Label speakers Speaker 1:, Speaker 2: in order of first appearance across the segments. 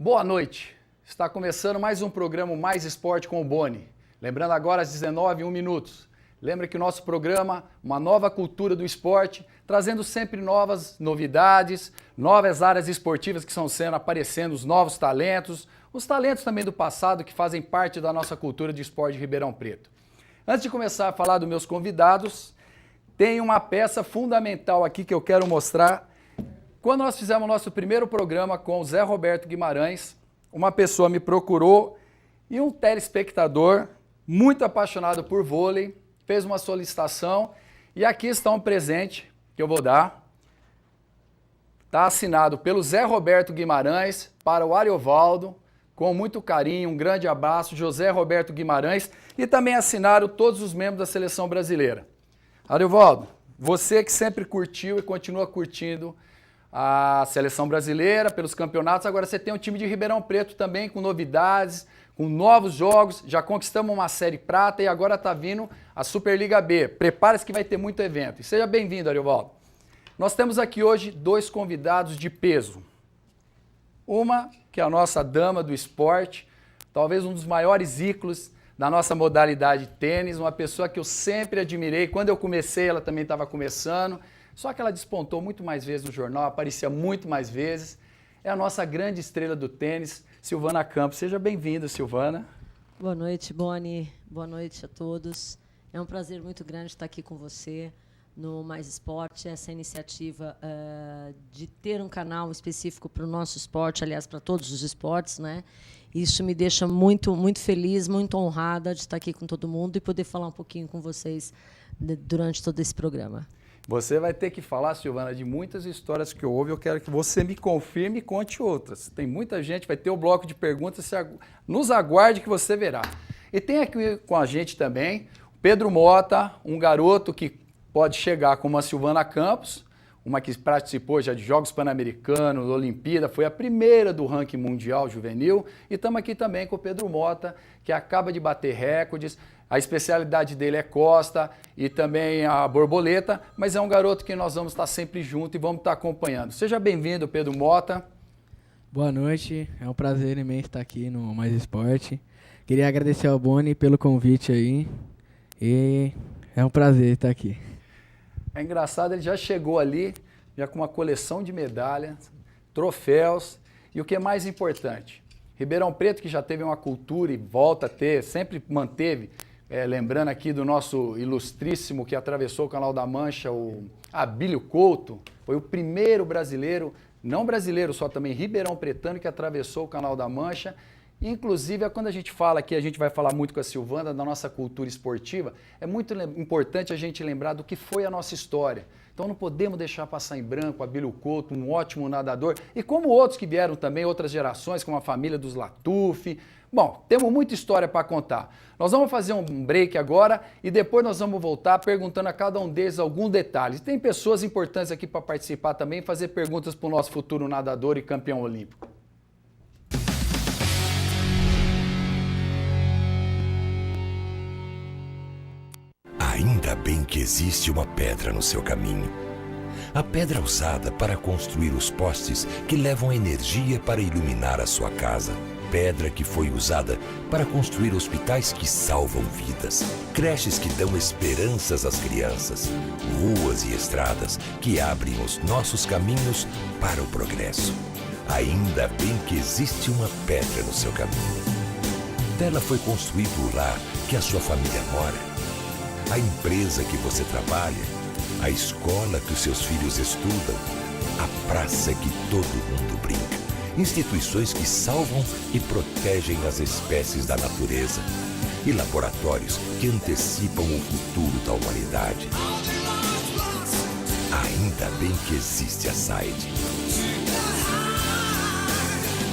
Speaker 1: Boa noite. Está começando mais um programa Mais Esporte com o Boni. Lembrando agora às 19h01. Lembra que o nosso programa, uma nova cultura do esporte, trazendo sempre novas novidades, novas áreas esportivas que estão aparecendo, os novos talentos, os talentos também do passado que fazem parte da nossa cultura de esporte de Ribeirão Preto. Antes de começar a falar dos meus convidados, tem uma peça fundamental aqui que eu quero mostrar. Quando nós fizemos o nosso primeiro programa com o Zé Roberto Guimarães, uma pessoa me procurou e um telespectador muito apaixonado por vôlei fez uma solicitação e aqui está um presente que eu vou dar. Está assinado pelo Zé Roberto Guimarães para o Ariovaldo, com muito carinho, um grande abraço, José Roberto Guimarães, e também assinaram todos os membros da Seleção Brasileira. Ariovaldo, você que sempre curtiu e continua curtindo a Seleção Brasileira, pelos campeonatos, agora você tem um time de Ribeirão Preto também, com novidades, com novos jogos, já conquistamos uma Série Prata e agora está vindo a Superliga B. Prepare-se que vai ter muito evento. E seja bem-vindo, Ariovaldo. Nós temos aqui hoje dois convidados de peso. Uma, que é a nossa dama do esporte, talvez um dos maiores ícones da nossa modalidade tênis, uma pessoa que eu sempre admirei. Quando eu comecei, ela também estava começando. Só que ela despontou muito mais vezes no jornal, aparecia muito mais vezes. É a nossa grande estrela do tênis, Silvana Campos. Seja bem-vinda, Silvana.
Speaker 2: Boa noite, Boni. Boa noite a todos. É um prazer muito grande estar aqui com você no Mais Esporte. Essa iniciativa de ter um canal específico para o nosso esporte, aliás, para todos os esportes, né? Isso me deixa muito, muito feliz, muito honrada de estar aqui com todo mundo e poder falar um pouquinho com vocês durante todo esse programa.
Speaker 1: Você vai ter que falar, Silvana, de muitas histórias que houve. Eu quero que você me confirme e conte outras. Tem muita gente, vai ter o bloco de perguntas. Nos aguarde que você verá. E tem aqui com a gente também o Pedro Mota, um garoto que pode chegar como a Silvana Campos, uma que participou já de Jogos Pan-Americanos, Olimpíada, foi a primeira do ranking mundial juvenil. E estamos aqui também com o Pedro Mota, que acaba de bater recordes. A especialidade dele é costa e também a borboleta, mas é um garoto que nós vamos estar sempre junto e vamos estar acompanhando. Seja bem-vindo, Pedro Mota.
Speaker 3: Boa noite, é um prazer imenso estar aqui no Mais Esporte. Queria agradecer ao Boni pelo convite aí e é um prazer estar aqui.
Speaker 1: É engraçado, ele já chegou ali, já com uma coleção de medalhas, troféus e o que é mais importante, Ribeirão Preto, que já teve uma cultura e volta a ter, sempre manteve. Lembrando aqui do nosso ilustríssimo que atravessou o Canal da Mancha, o Abílio Couto, foi o primeiro brasileiro, não brasileiro só, também ribeirão pretano que atravessou o Canal da Mancha. Inclusive, quando a gente fala aqui, a gente vai falar muito com a Silvana da nossa cultura esportiva, é muito importante a gente lembrar do que foi a nossa história. Então não podemos deixar passar em branco Abílio Couto, um ótimo nadador, e como outros que vieram também, outras gerações, como a família dos Latuf. Bom, temos muita história para contar. Nós vamos fazer um break agora e depois nós vamos voltar perguntando a cada um deles algum detalhe. Tem pessoas importantes aqui para participar também, fazer perguntas para o nosso futuro nadador e campeão olímpico.
Speaker 4: Ainda bem que existe uma pedra no seu caminho. A pedra usada para construir os postes que levam energia para iluminar a sua casa. Pedra que foi usada para construir hospitais que salvam vidas. Creches que dão esperanças às crianças. Ruas e estradas que abrem os nossos caminhos para o progresso. Ainda bem que existe uma pedra no seu caminho. Dela foi construído o lar que a sua família mora. A empresa que você trabalha, a escola que os seus filhos estudam, a praça que todo mundo brinca, instituições que salvam e protegem as espécies da natureza e laboratórios que antecipam o futuro da humanidade. Ainda bem que existe a SAID.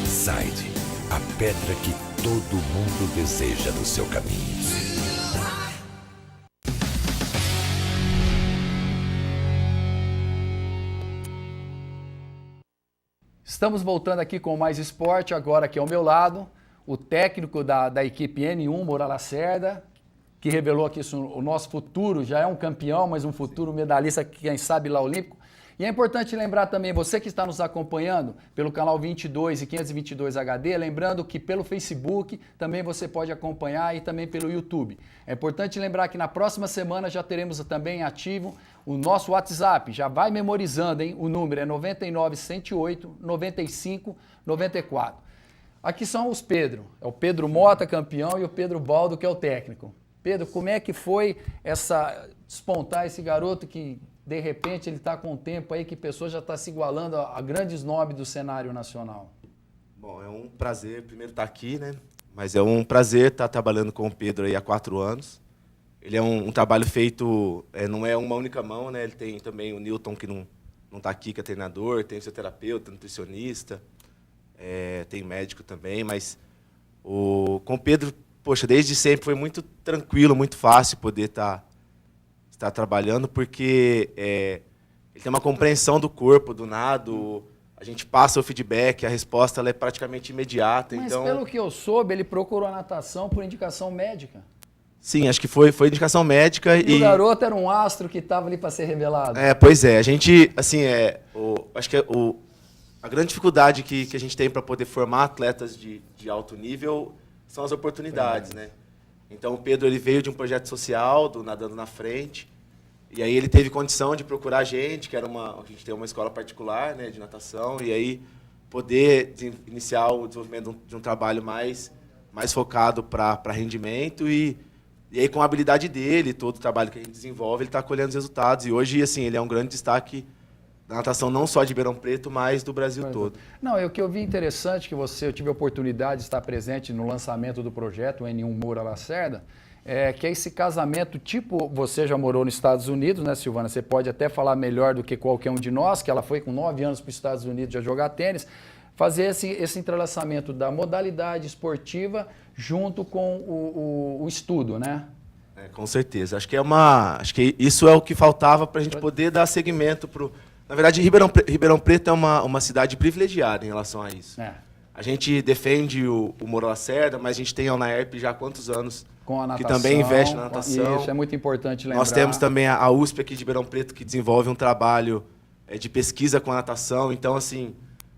Speaker 4: SAID, a pedra que todo mundo deseja no seu caminho.
Speaker 1: Estamos voltando aqui com Mais Esporte, agora aqui ao meu lado, o técnico da equipe N1, Moura Lacerda, que revelou que o nosso futuro já é um campeão, mas um futuro medalhista, quem sabe lá olímpico. E é importante lembrar também, você que está nos acompanhando pelo canal 22 e 522 HD, lembrando que pelo Facebook também você pode acompanhar e também pelo YouTube. É importante lembrar que na próxima semana já teremos também ativo o nosso WhatsApp. Já vai memorizando, hein? O número é 99 108 95 94. Aqui são os Pedro. É o Pedro Mota, campeão, e o Pedro Baldo, que é o técnico. Pedro, como é que foi despontar esse garoto que, de repente, ele está com um tempo aí que a pessoa já está se igualando a grandes nomes do cenário nacional?
Speaker 5: Bom, é um prazer, primeiro, estar aqui, né? Mas é um prazer estar trabalhando com o Pedro aí há 4 anos. Ele é um trabalho feito, não é uma única mão, né? Ele tem também o Newton, que não está aqui, que é treinador, tem fisioterapeuta, nutricionista, tem médico também, mas com o Pedro, poxa, desde sempre foi muito tranquilo, muito fácil poder estar trabalhando, porque ele tem uma compreensão do corpo, do nado, a gente passa o feedback, a resposta ela é praticamente imediata.
Speaker 1: Mas
Speaker 5: então,
Speaker 1: pelo que eu soube, ele procurou a natação por indicação médica.
Speaker 5: Sim, acho que foi indicação médica.
Speaker 1: E o garoto era um astro que estava ali para ser revelado.
Speaker 5: Pois é, a gente, assim, acho que a grande dificuldade que a gente tem para poder formar atletas de alto nível são as oportunidades, né? Então, o Pedro ele veio de um projeto social, do Nadando na Frente, e aí ele teve condição de procurar a gente, a gente tem uma escola particular, né, de natação, e aí poder iniciar o desenvolvimento de um trabalho mais focado para rendimento, e aí com a habilidade dele, todo o trabalho que a gente desenvolve, ele está colhendo os resultados, e hoje, assim, ele é um grande destaque da natação não só de Ribeirão Preto, mas do Brasil todo.
Speaker 1: Não, o que eu vi interessante, eu tive a oportunidade de estar presente no lançamento do projeto, o N1 Moura Lacerda, que é esse casamento, tipo, você já morou nos Estados Unidos, né, Silvana? Você pode até falar melhor do que qualquer um de nós, que ela foi com 9 anos para os Estados Unidos já jogar tênis, fazer esse entrelaçamento da modalidade esportiva junto com o estudo, né?
Speaker 5: Com certeza. Acho que isso é o que faltava para a gente poder dar seguimento para Na verdade, Ribeirão Preto é uma cidade privilegiada em relação a isso. A gente defende o Moura Lacerda, mas a gente tem a UNAERP já há quantos anos
Speaker 1: com a natação,
Speaker 5: que também investe na natação.
Speaker 1: Isso é muito importante lembrar.
Speaker 5: Nós temos também a USP aqui de Ribeirão Preto, que desenvolve um trabalho de pesquisa com a natação. Então, assim,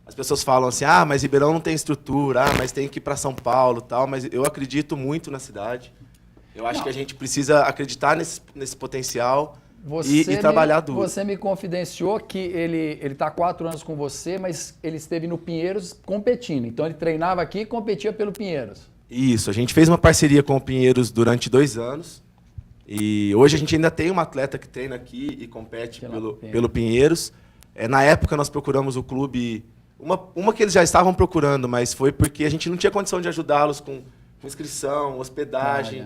Speaker 5: as pessoas falam assim, mas Ribeirão não tem estrutura, mas tem que ir para São Paulo, tal. Mas eu acredito muito na cidade. Eu acho que a gente precisa acreditar nesse potencial e trabalhar duro.
Speaker 1: Você me confidenciou que ele está há 4 anos com você, mas ele esteve no Pinheiros competindo. Então ele treinava aqui e competia pelo Pinheiros.
Speaker 5: Isso, a gente fez uma parceria com o Pinheiros durante 2 anos. E hoje a gente ainda tem uma atleta que treina aqui e compete pelo Pinheiros. Na época nós procuramos o clube, uma que eles já estavam procurando, mas foi porque a gente não tinha condição de ajudá-los com inscrição, hospedagem.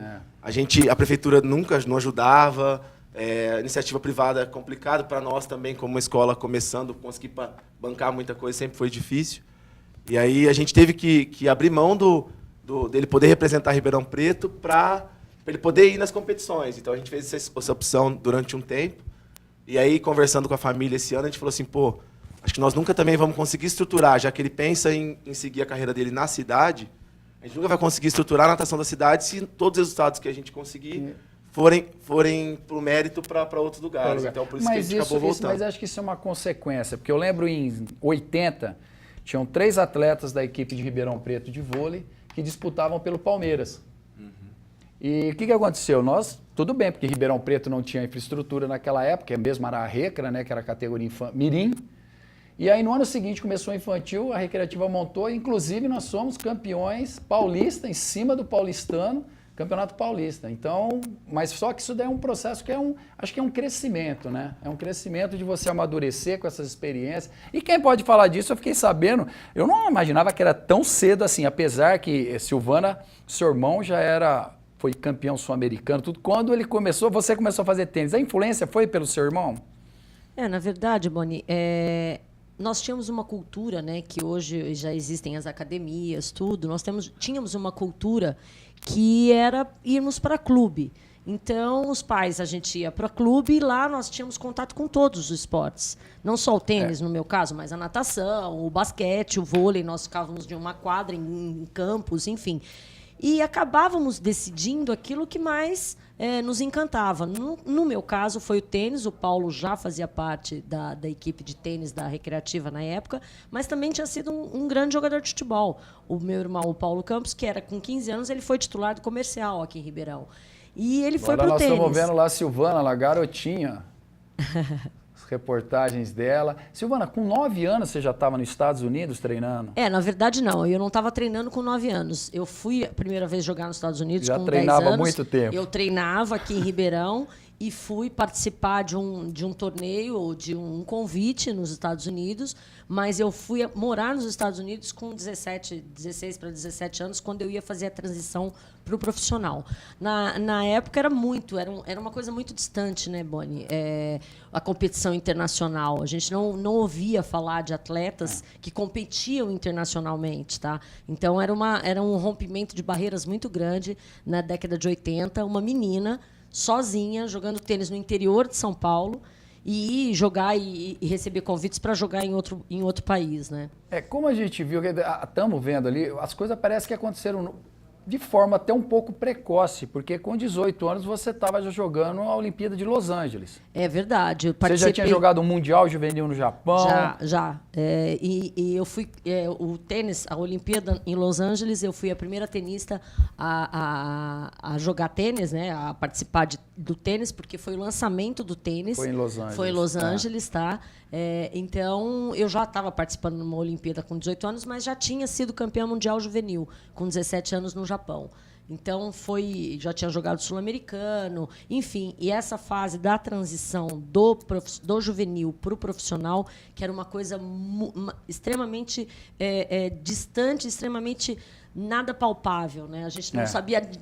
Speaker 5: A prefeitura nunca não ajudava. A iniciativa privada é complicado para nós também, como uma escola começando, conseguir bancar muita coisa sempre foi difícil. E aí a gente teve que abrir mão dele poder representar Ribeirão Preto para ele poder ir nas competições. Então a gente fez essa opção durante um tempo. E aí, conversando com a família esse ano, a gente falou assim, acho que nós nunca também vamos conseguir estruturar, já que ele pensa em seguir a carreira dele na cidade, a gente nunca vai conseguir estruturar a natação da cidade se todos os resultados que a gente conseguir forem por mérito para outros lugares. Então, por isso que a gente acabou voltando.
Speaker 1: Mas acho que isso é uma consequência, porque eu lembro em 80, tinham 3 atletas da equipe de Ribeirão Preto de vôlei que disputavam pelo Palmeiras. E o que aconteceu? Tudo bem, porque Ribeirão Preto não tinha infraestrutura naquela época, mesmo era a Recra, né, que era a categoria Mirim. E aí no ano seguinte começou a infantil, a Recreativa montou, inclusive nós somos campeões paulistas em cima do paulistano, Campeonato Paulista. Então, mas só que isso daí é um processo que acho que é um crescimento, né? É um crescimento de você amadurecer com essas experiências. E quem pode falar disso, eu fiquei sabendo, eu não imaginava que era tão cedo assim, apesar que Silvana, seu irmão foi campeão sul-americano, tudo. Quando você começou a fazer tênis, a influência foi pelo seu irmão?
Speaker 2: Na verdade, Boni, nós tínhamos uma cultura, né, que hoje já existem as academias, tudo. Nós tínhamos uma cultura que era irmos para clube. Então, os pais, a gente ia para clube e lá nós tínhamos contato com todos os esportes. Não só o tênis, no meu caso, mas a natação, o basquete, o vôlei. Nós ficávamos de uma quadra em campos, enfim. e acabávamos decidindo aquilo que mais nos encantava. No meu caso, foi o tênis. O Paulo já fazia parte da equipe de tênis da Recreativa na época, mas também tinha sido um grande jogador de futebol. O meu irmão, o Paulo Campos, que era com 15 anos, ele foi titular do Comercial aqui em Ribeirão. E ele foi pro tênis.
Speaker 1: Nós estamos vendo lá a Silvana, lá garotinha. As reportagens dela. Silvana, com 9 anos você já estava nos Estados Unidos treinando?
Speaker 2: Na verdade não. Eu não estava treinando com 9 anos. Eu fui a primeira vez jogar nos Estados Unidos
Speaker 1: já
Speaker 2: com 10 anos.
Speaker 1: Já treinava há muito tempo.
Speaker 2: Eu treinava aqui em Ribeirão e fui participar de um torneio, de um convite nos Estados Unidos, mas eu fui morar nos Estados Unidos com 16 para 17 anos, quando eu ia fazer a transição para o profissional. Na época era uma coisa muito distante, né, Boni? A competição internacional. A gente não ouvia falar de atletas que competiam internacionalmente, tá? Então era um rompimento de barreiras muito grande na década de 80, uma menina sozinha, jogando tênis no interior de São Paulo, e jogar e receber convites para jogar em outro país, né?
Speaker 1: Como a gente viu, estamos vendo ali, as coisas parecem que aconteceram de forma até um pouco precoce, porque com 18 anos você estava já jogando a Olimpíada de Los Angeles.
Speaker 2: É verdade.
Speaker 1: Você já tinha jogado o Mundial Juvenil no Japão?
Speaker 2: Já. E eu fui... o tênis, a Olimpíada em Los Angeles, eu fui a primeira tenista a jogar tênis, né? A participar do tênis, porque foi o lançamento do tênis.
Speaker 1: Foi em Los Angeles.
Speaker 2: Foi em Los Angeles, tá? Então, eu já estava participando de uma Olimpíada com 18 anos, mas já tinha sido campeã mundial juvenil, com 17 anos no Japão. Então, já tinha jogado sul-americano, enfim. E essa fase da transição do juvenil para o profissional, que era uma coisa extremamente distante, extremamente nada palpável, né? A gente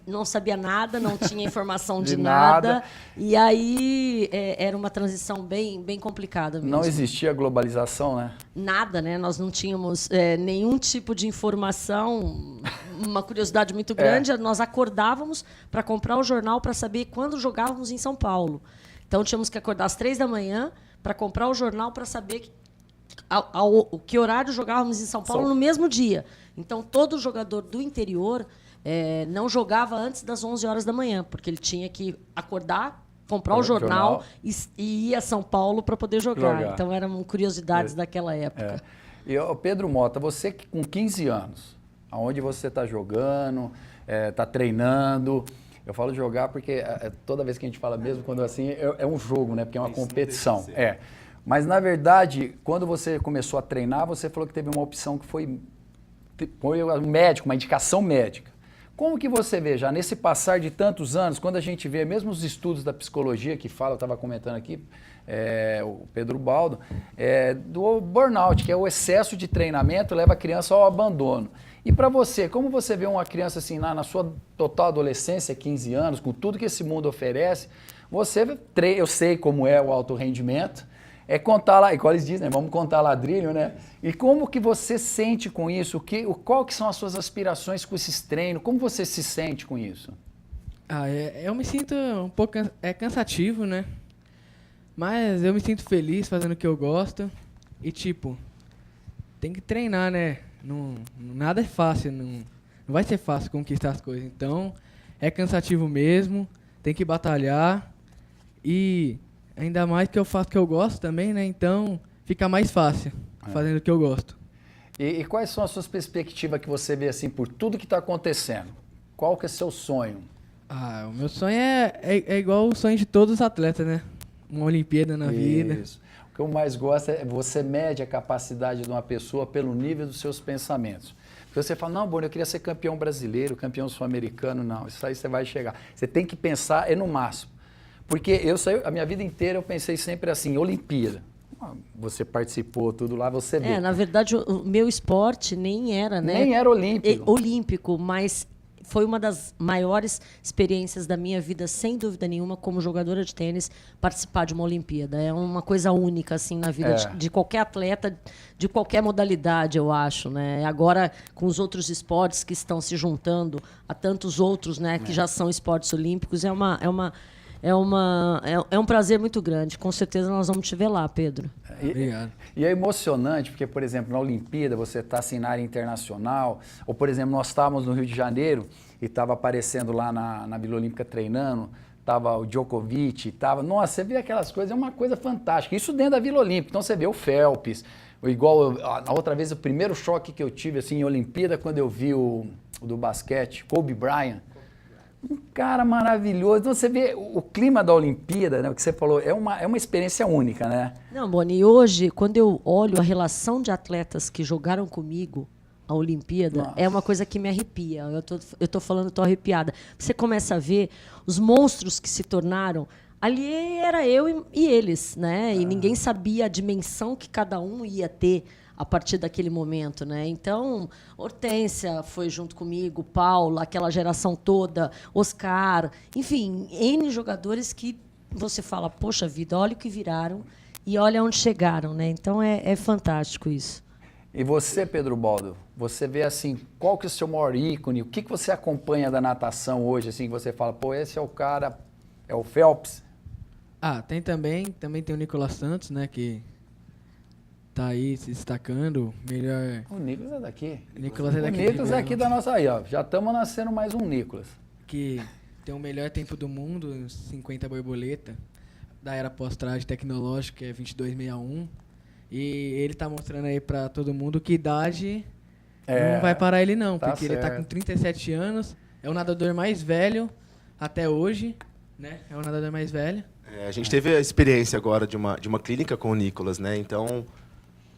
Speaker 2: não sabia nada, não tinha informação de nada. E aí era uma transição bem complicada mesmo.
Speaker 1: Não existia globalização, né?
Speaker 2: Nada, né? Nós não tínhamos nenhum tipo de informação. Uma curiosidade muito grande, nós acordávamos para comprar o jornal para saber quando jogávamos em São Paulo. Então, tínhamos que acordar às 3 da manhã para comprar o jornal para saber que horário jogávamos em São Paulo no mesmo dia. Então, todo jogador do interior não jogava antes das 11 horas da manhã, porque ele tinha que acordar, comprar o jornal e ir a São Paulo para poder jogar. Então, eram curiosidades daquela época.
Speaker 1: E, Pedro Mota, você que com 15 anos, aonde você está jogando, está treinando... Eu falo jogar porque toda vez que a gente fala mesmo, quando assim, é um jogo, né? Porque é uma competição. Mas, na verdade, quando você começou a treinar, você falou que teve uma opção que foi um médico, uma indicação médica. Como que você vê, já nesse passar de tantos anos, quando a gente vê mesmo os estudos da psicologia que fala, eu estava comentando aqui, o Pedro Baldo, do burnout, que é o excesso de treinamento leva a criança ao abandono. E para você, como você vê uma criança assim, na sua total adolescência, 15 anos, com tudo que esse mundo oferece, eu sei como é o alto rendimento, contar lá, igual eles dizem, né? Vamos contar ladrilho, né? E como que você sente com isso? Qual que são as suas aspirações com esses treinos? Como você se sente com isso?
Speaker 3: Eu me sinto um pouco cansativo, né? Mas eu me sinto feliz fazendo o que eu gosto. E tem que treinar, né? Nada é fácil, não vai ser fácil conquistar as coisas. Então, é cansativo mesmo, tem que batalhar e ainda mais que eu faço o que eu gosto também, né? Então, fica mais fácil fazendo o que eu gosto.
Speaker 1: E quais são as suas perspectivas que você vê assim por tudo que está acontecendo? Qual que é seu sonho?
Speaker 3: O meu sonho é igual o sonho de todos os atletas, né? Uma Olimpíada na vida.
Speaker 1: Isso. O que eu mais gosto é você mede a capacidade de uma pessoa pelo nível dos seus pensamentos. Porque você fala, não, Boni, eu queria ser campeão brasileiro, campeão sul-americano. Não, isso aí você vai chegar. Você tem que pensar no máximo. Porque a minha vida inteira eu pensei sempre assim, Olimpíada. Você participou, tudo lá, você vê.
Speaker 2: Na verdade, o meu esporte nem era, né?
Speaker 1: Nem era olímpico.
Speaker 2: Olímpico, mas foi uma das maiores experiências da minha vida, sem dúvida nenhuma, como jogadora de tênis, participar de uma Olimpíada. É uma coisa única, assim, na vida de qualquer atleta, de qualquer modalidade, eu acho, né? Agora, com os outros esportes que estão se juntando a tantos outros, né, que já são esportes olímpicos, é uma é um prazer muito grande. Com certeza nós vamos te ver lá, Pedro.
Speaker 3: Obrigado.
Speaker 1: E é emocionante, porque, por exemplo, na Olimpíada, você está assim na área internacional, ou, por exemplo, nós estávamos no Rio de Janeiro e estava aparecendo lá na Vila Olímpica treinando, estava o Djokovic, nossa, você vê aquelas coisas, é uma coisa fantástica. Isso dentro da Vila Olímpica. Então você vê o Phelps, na outra vez, o primeiro choque que eu tive assim, em Olimpíada, quando eu vi o do basquete, Kobe Bryant. Um cara maravilhoso. Então você vê o clima da Olimpíada, né, o que você falou, é uma experiência única, né?
Speaker 2: Não, Boni, e hoje, quando eu olho a relação de atletas que jogaram comigo a Olimpíada,
Speaker 1: Nossa.
Speaker 2: é uma coisa que me arrepia. Eu tô falando, tô arrepiada. Você começa a ver os monstros que se tornaram. Ali era eu e eles, né? E ninguém sabia a dimensão que cada um ia ter a partir daquele momento, né? Então, Hortência foi junto comigo, Paula, aquela geração toda, Oscar, enfim, N jogadores que você fala, poxa vida, olha o que viraram e olha onde chegaram, né? Então é fantástico isso.
Speaker 1: E você, Pedro Baldo, você vê assim, qual que é o seu maior ícone? O que você acompanha da natação hoje, assim, que você fala, pô, esse é o cara, é o Phelps?
Speaker 3: Tem também tem o Nicolas Santos, né, que tá aí se destacando, melhor...
Speaker 1: O Nicolas é daqui.
Speaker 3: Nicolas é daqui.
Speaker 1: O Nicolas é aqui da nossa aí, ó. Já estamos nascendo mais um Nicolas.
Speaker 3: Que tem o melhor tempo do mundo, 50 borboleta, da era pós-traje tecnológica, que é 22,61. E ele tá mostrando aí pra todo mundo que idade não vai parar ele não, porque ele tá com 37 anos, é o nadador mais velho até hoje, né? É o nadador mais velho.
Speaker 5: A gente teve a experiência agora de uma clínica com o Nicolas, né? Então,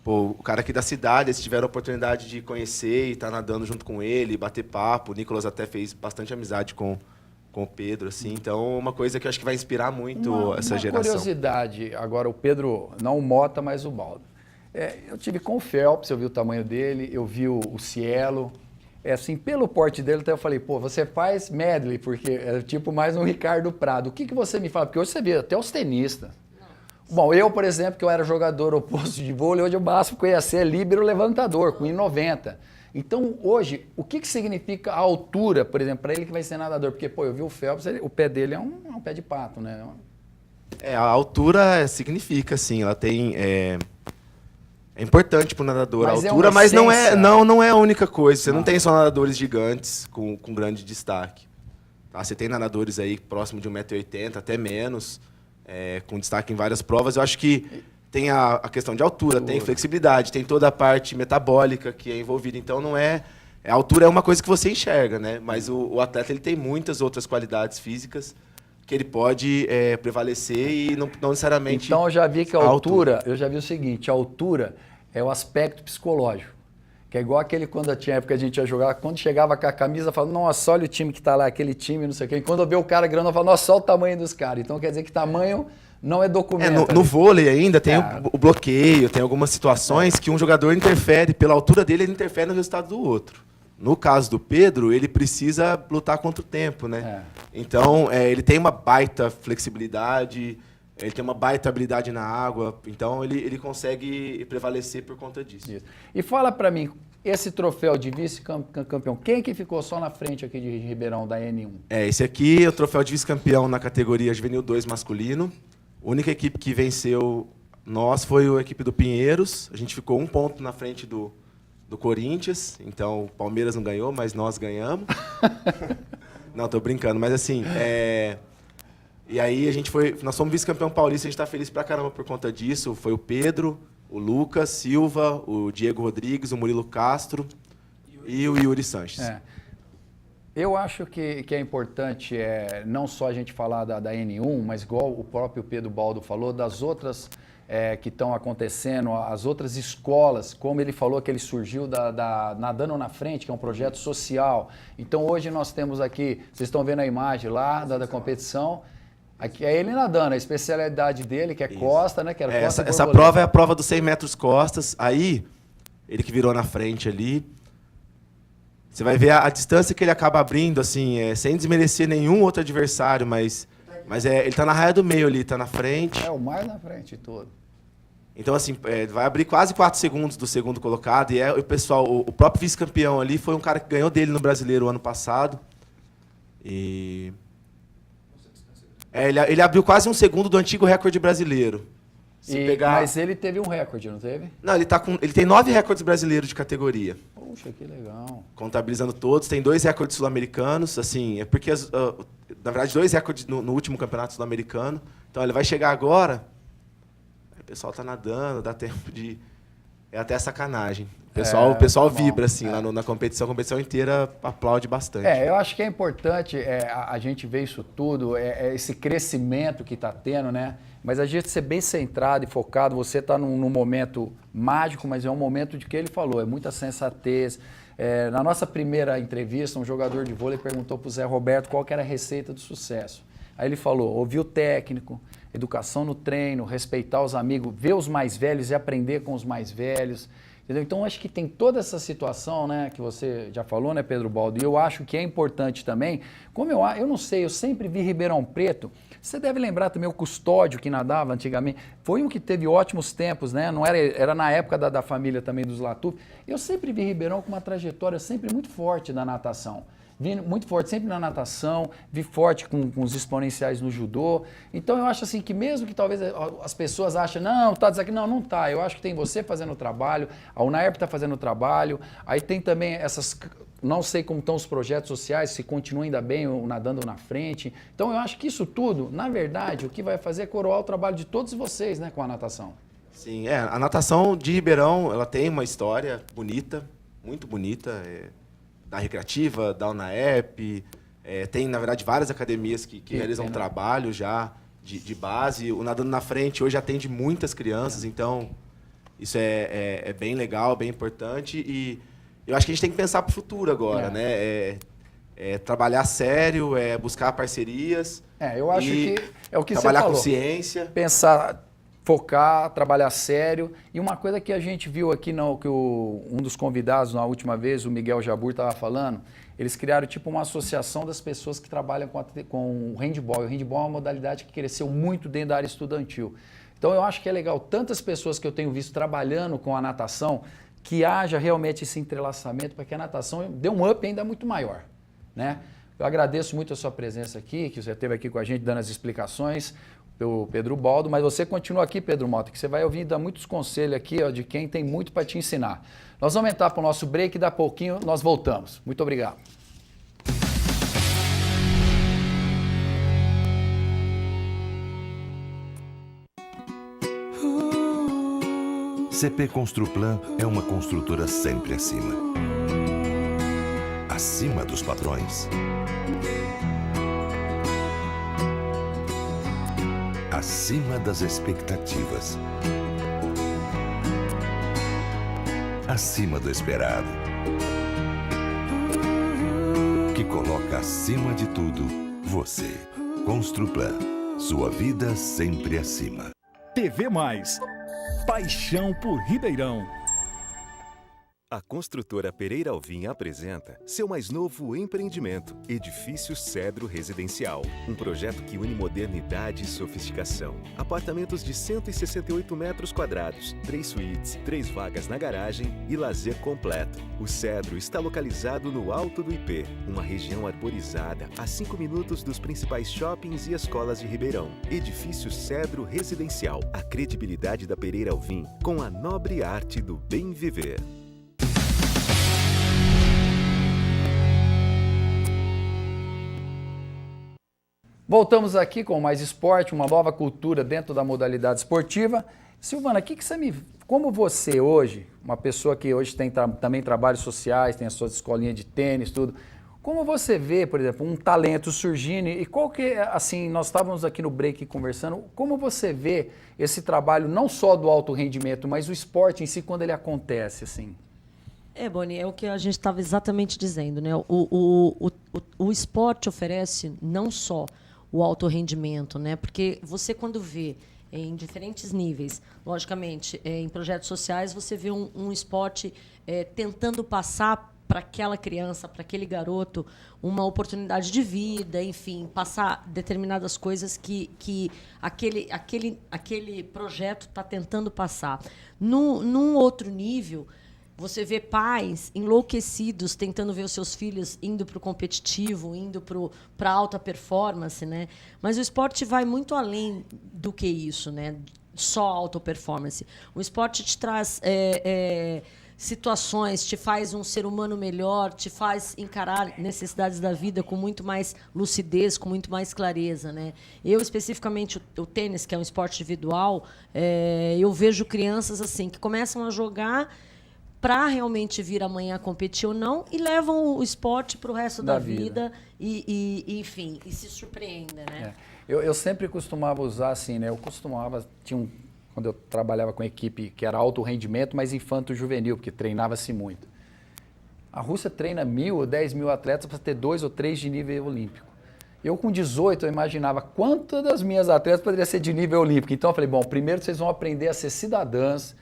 Speaker 5: pô, o cara aqui da cidade, eles tiveram a oportunidade de conhecer e estar nadando junto com ele, bater papo. O Nicolas até fez bastante amizade com o Pedro, assim. Então, uma coisa que eu acho que vai inspirar muito essa geração.
Speaker 1: Uma curiosidade, agora o Pedro, não o Mota, mas o Baldo. Eu tive com o Phelps, eu vi o tamanho dele, eu vi o Cielo. Assim, pelo porte dele, até eu falei, pô, você faz medley, porque é tipo mais um Ricardo Prado. O que você me fala? Porque hoje você vê até os tenistas. Bom, eu, por exemplo, que eu era jogador oposto de vôlei, hoje eu basta conhecer líbero levantador, com 1,90. Então, hoje, o que significa a altura, por exemplo, para ele que vai ser nadador? Porque, pô, eu vi o Phelps, o pé dele é um pé de pato, né?
Speaker 5: A altura significa, assim, ela tem... É importante para o nadador a altura, mas não é a única coisa. Você não tem só nadadores gigantes com grande destaque. Tá? Você tem nadadores aí próximo de 1,80 m, até menos, com destaque em várias provas. Eu acho que tem a questão de altura, tem flexibilidade, tem toda a parte metabólica que é envolvida. Então, não é... A altura é uma coisa que você enxerga, né? Mas o atleta ele tem muitas outras qualidades físicas que ele pode prevalecer e não necessariamente...
Speaker 1: Então, eu já vi que a altura, eu já vi o seguinte, a altura é o aspecto psicológico, que é igual aquele quando tinha época a gente ia jogar, quando chegava com a camisa, falava, nossa, olha o time que tá lá, aquele time, não sei o quê. E quando eu vejo o cara grande, eu falo, nossa, olha o tamanho dos caras. Então, quer dizer que tamanho não é documento.
Speaker 5: No vôlei ainda tem o bloqueio, tem algumas situações que um jogador interfere, pela altura dele, ele interfere no resultado do outro. No caso do Pedro, ele precisa lutar contra o tempo, né? Então, ele tem uma baita flexibilidade, ele tem uma baita habilidade na água, então ele consegue prevalecer por conta disso.
Speaker 1: Isso. E fala pra mim, esse troféu de vice-campeão, quem que ficou só na frente aqui de Ribeirão, da N1?
Speaker 5: Esse aqui é o troféu de vice-campeão na categoria Juvenil 2 masculino. A única equipe que venceu foi a equipe do Pinheiros. A gente ficou 1 ponto na frente do Corinthians, então o Palmeiras não ganhou, mas nós ganhamos. Não, tô brincando, mas assim, e aí nós fomos vice-campeão paulista, a gente tá feliz pra caramba por conta disso. Foi o Pedro, o Lucas Silva, o Diego Rodrigues, o Murilo Castro e o Yuri Sanches.
Speaker 1: Eu acho que é importante não só a gente falar da N1, mas igual o próprio Pedro Baldo falou, das outras que estão acontecendo, as outras escolas, como ele falou que ele surgiu da Nadando na Frente, que é um projeto social. Então hoje nós temos aqui, vocês estão vendo a imagem lá da competição, aqui é ele nadando, a especialidade dele, que é costa, né? Que era costa
Speaker 5: essa prova é a prova dos 100 metros costas, aí ele que virou na frente ali, você vai ver a distância que ele acaba abrindo, assim, sem desmerecer nenhum outro adversário, mas ele está na raia do meio ali, está na frente.
Speaker 1: O mais na frente todo.
Speaker 5: Então, assim, vai abrir quase 4 segundos do segundo colocado. E o pessoal, o próprio vice-campeão ali foi um cara que ganhou dele no Brasileiro ano passado. E Ele abriu quase um segundo do antigo recorde brasileiro.
Speaker 1: Mas ele teve um recorde, não teve?
Speaker 5: Não, ele tem 9 recordes brasileiros de categoria.
Speaker 1: Puxa, que legal.
Speaker 5: Contabilizando todos, tem 2 recordes sul-americanos, assim, é porque, na verdade, 2 recordes no último campeonato sul-americano. Então, ele vai chegar agora, o pessoal tá nadando, dá tempo de... É até sacanagem. O pessoal vibra, assim, lá na competição. A competição inteira aplaude bastante.
Speaker 1: Eu acho que é importante a gente ver isso tudo, esse crescimento que está tendo, né? Mas a gente ser bem centrado e focado, você está num momento mágico, mas é um momento de que ele falou, é muita sensatez. Na nossa primeira entrevista, um jogador de vôlei perguntou para o Zé Roberto qual que era a receita do sucesso. Aí ele falou, ouvir o técnico, educação no treino, respeitar os amigos, ver os mais velhos e aprender com os mais velhos. Entendeu? Então, acho que tem toda essa situação, né, que você já falou, né, Pedro Baldo? E eu acho que é importante também, como eu não sei, eu sempre vi Ribeirão Preto, você deve lembrar também o Custódio, que nadava antigamente, foi um que teve ótimos tempos, né? Não era na época da família também dos Latuf. Eu sempre vi Ribeirão com uma trajetória sempre muito forte da natação. Vi muito forte sempre na natação, vi forte com os exponenciais no judô. Então eu acho assim que mesmo que talvez as pessoas achem, não, tá dizendo que não tá. Eu acho que tem você fazendo o trabalho, a UNAERP está fazendo o trabalho, aí tem também essas, não sei como estão os projetos sociais, se continuam ainda bem ou nadando na frente. Então eu acho que isso tudo, na verdade, o que vai fazer é coroar o trabalho de todos vocês, né, com a natação.
Speaker 5: Sim, a natação de Ribeirão, ela tem uma história bonita, muito bonita, da Recreativa, da UNAERP, tem, na verdade, várias academias que realizam trabalho já de base. O Nadando na Frente hoje atende muitas crianças, então isso é bem legal, bem importante. E eu acho que a gente tem que pensar para o futuro agora, né? Trabalhar sério, buscar parcerias.
Speaker 1: Eu acho que é o que você falou.
Speaker 5: Trabalhar com ciência.
Speaker 1: Pensar, focar, trabalhar sério. E uma coisa que a gente viu aqui, que um dos convidados na última vez, o Miguel Jabur, estava falando, eles criaram tipo uma associação das pessoas que trabalham com o handball. E o handball é uma modalidade que cresceu muito dentro da área estudantil. Então eu acho que é legal, tantas pessoas que eu tenho visto trabalhando com a natação, que haja realmente esse entrelaçamento para que a natação dê um up ainda muito maior, né? Eu agradeço muito a sua presença aqui, que você esteve aqui com a gente dando as explicações, o Pedro Baldo, mas você continua aqui, Pedro Mota, que você vai ouvir dar muitos conselhos aqui, de quem tem muito para te ensinar. Nós vamos entrar para o nosso break e daqui a pouquinho nós voltamos. Muito obrigado.
Speaker 4: CP Construplan é uma construtora sempre acima. Acima dos padrões. Acima das expectativas. Acima do esperado. Que coloca acima de tudo você. Construplan. Sua vida sempre acima.
Speaker 6: TV Mais. Paixão por Ribeirão.
Speaker 7: A construtora Pereira Alvim apresenta seu mais novo empreendimento, Edifício Cedro Residencial. Um projeto que une modernidade e sofisticação. Apartamentos de 168 metros quadrados, 3 suítes, 3 vagas na garagem e lazer completo. O Cedro está localizado no Alto do IP, uma região arborizada, a 5 minutos dos principais shoppings e escolas de Ribeirão. Edifício Cedro Residencial. A credibilidade da Pereira Alvim com a nobre arte do bem viver.
Speaker 1: Voltamos aqui com mais esporte, uma nova cultura dentro da modalidade esportiva. Silvana, como você hoje, uma pessoa que hoje tem também trabalhos sociais, tem as suas escolinhas de tênis, tudo, como você vê, por exemplo, um talento surgindo e qual que, assim, nós estávamos aqui no break conversando, como você vê esse trabalho não só do alto rendimento, mas o esporte em si quando ele acontece, assim?
Speaker 2: Boni, é o que a gente estava exatamente dizendo, né? O esporte oferece não só o alto rendimento, né? Porque você, quando vê em diferentes níveis, logicamente, em projetos sociais, você vê um esporte tentando passar para aquela criança, para aquele garoto, uma oportunidade de vida, enfim, passar determinadas coisas que aquele projeto está tentando passar. Num outro nível, Você vê pais enlouquecidos tentando ver os seus filhos indo para o competitivo, indo para alta performance, né? Mas o esporte vai muito além do que isso, né? Só alta performance. O esporte te traz situações, te faz um ser humano melhor, te faz encarar necessidades da vida com muito mais lucidez, com muito mais clareza, né? Eu, especificamente, o tênis, que é um esporte individual, eu vejo crianças assim que começam a jogar para realmente vir amanhã competir ou não e levam o esporte para o resto da vida enfim, e se surpreendem, né?
Speaker 1: Eu sempre costumava usar assim, né? Quando eu trabalhava com equipe que era alto rendimento, mas infanto-juvenil, porque treinava-se muito. A Rússia treina 1.000 ou 10.000 atletas para ter 2 ou 3 de nível olímpico. Eu, com 18, eu imaginava quantas das minhas atletas poderiam ser de nível olímpico. Então, eu falei, bom, primeiro vocês vão aprender a ser cidadãs,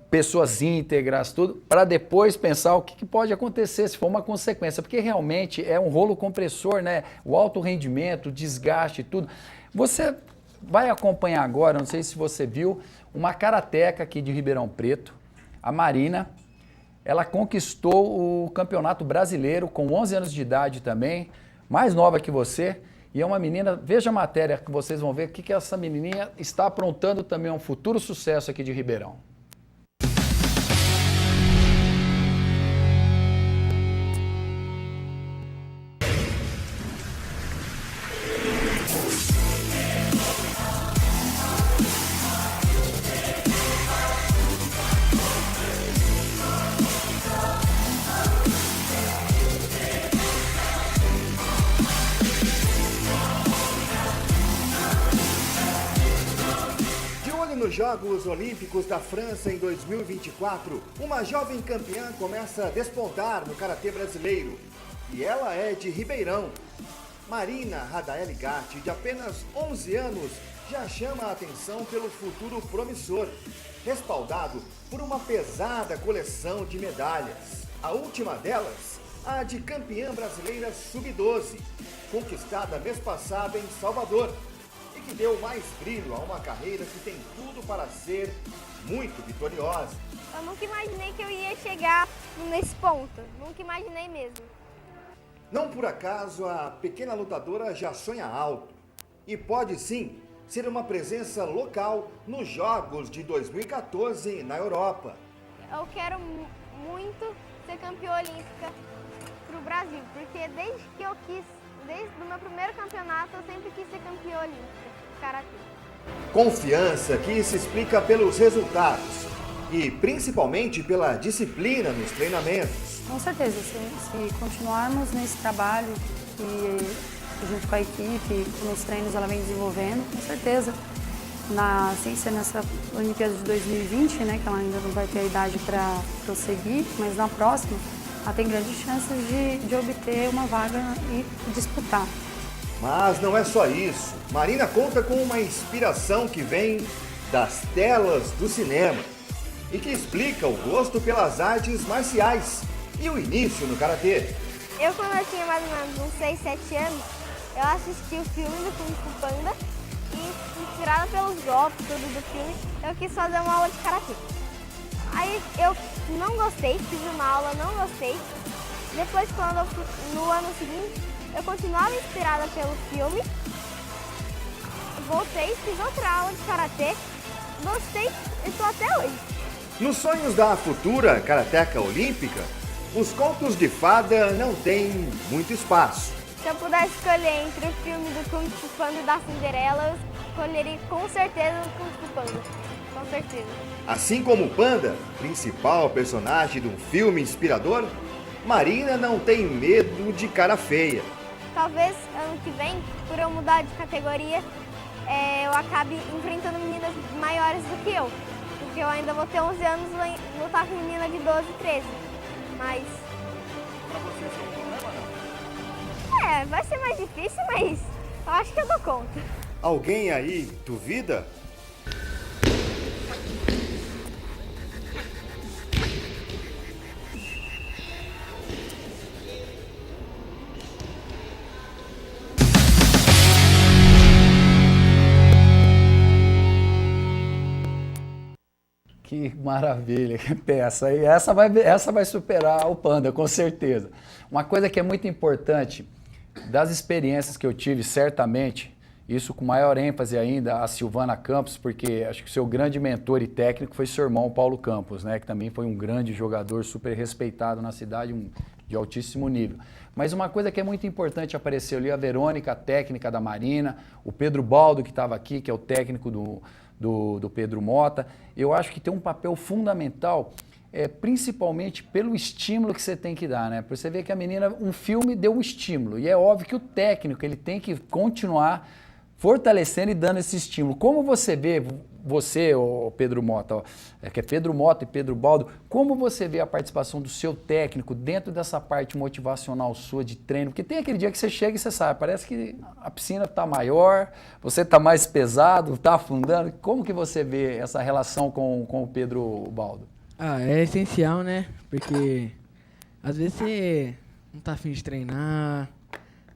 Speaker 1: pessoas íntegras, tudo, para depois pensar o que pode acontecer, se for uma consequência, porque realmente é um rolo compressor, né? O alto rendimento, o desgaste, tudo. Você vai acompanhar agora, não sei se você viu, uma karateca aqui de Ribeirão Preto, a Marina. Ela conquistou o campeonato brasileiro com 11 anos de idade também, mais nova que você, e é uma menina, veja a matéria que vocês vão ver o que essa menininha está aprontando também, um futuro sucesso aqui de Ribeirão.
Speaker 8: Nos Jogos Olímpicos da França em 2024, uma jovem campeã começa a despontar no karatê brasileiro. E ela é de Ribeirão. Marina Radaeli Gatti, de apenas 11 anos, já chama a atenção pelo futuro promissor, respaldado por uma pesada coleção de medalhas. A última delas, a de campeã brasileira sub-12, conquistada mês passado em Salvador, que deu mais brilho a uma carreira que tem tudo para ser muito vitoriosa.
Speaker 9: Eu nunca imaginei que eu ia chegar nesse ponto, nunca imaginei mesmo.
Speaker 8: Não por acaso a pequena lutadora já sonha alto e pode sim ser uma presença local nos Jogos de 2014 na Europa.
Speaker 9: Eu quero muito ser campeã olímpica para o Brasil, porque desde o meu primeiro campeonato eu sempre quis ser campeã olímpica. Karatê.
Speaker 8: Confiança que se explica pelos resultados e principalmente pela disciplina nos treinamentos.
Speaker 10: Com certeza, se continuarmos nesse trabalho e junto com a equipe, nos treinos ela vem desenvolvendo, com certeza, sem ser nessa Olimpíada de 2020, né, que ela ainda não vai ter a idade para prosseguir, mas na próxima ela tem grandes chances de obter uma vaga e disputar.
Speaker 8: Mas não é só isso. Marina conta com uma inspiração que vem das telas do cinema e que explica o gosto pelas artes marciais e o início no karatê.
Speaker 9: Eu, quando eu tinha mais ou menos uns 6, 7 anos, eu assisti o filme do Kung Fu Panda e, inspirada pelos golpes tudo do filme, eu quis fazer uma aula de karatê. Aí eu não gostei, fiz uma aula, não gostei. Depois, no ano seguinte, eu continuava inspirada pelo filme, voltei, fiz outra aula de karatê, gostei e estou até hoje.
Speaker 8: Nos sonhos da futura karateca olímpica, os contos de fada não têm muito espaço.
Speaker 9: Se eu pudesse escolher entre o filme do Kung Fu Panda e da Cinderela, eu escolheria com certeza o Kung Fu Panda, com certeza.
Speaker 8: Assim como o Panda, principal personagem de um filme inspirador, Marina não tem medo de cara feia.
Speaker 9: Talvez ano que vem, por eu mudar de categoria, eu acabe enfrentando meninas maiores do que eu. Porque eu ainda vou ter 11 anos e lutar com menina de 12, 13. Mas...
Speaker 8: Pra você isso é um problema, não?
Speaker 9: vai ser mais difícil, mas eu acho que eu dou conta.
Speaker 8: Alguém aí duvida?
Speaker 1: Que Que maravilha, que peça. E essa vai superar o Panda, com certeza. Uma coisa que é muito importante, das experiências que eu tive, certamente, isso com maior ênfase ainda, a Silvana Campos, porque acho que o seu grande mentor e técnico foi seu irmão Paulo Campos, né, que também foi um grande jogador, super respeitado na cidade, de altíssimo nível. Mas uma coisa que é muito importante, apareceu ali a Verônica, a técnica da Marina, o Pedro Baldo, que estava aqui, que é o técnico do Pedro Mota. Eu acho que tem um papel fundamental, principalmente pelo estímulo que você tem que dar, né? Porque você vê que a menina, um filme deu um estímulo, e é óbvio que o técnico ele tem que continuar fortalecendo e dando esse estímulo. Como você vê, você, Pedro Mota, que é Pedro Mota e Pedro Baldo, como você vê a participação do seu técnico dentro dessa parte motivacional sua de treino? Porque tem aquele dia que você chega e você sabe, parece que a piscina está maior, você está mais pesado, está afundando. Como que você vê essa relação com o Pedro Baldo?
Speaker 3: É essencial, né? Porque às vezes você não tá afim de treinar,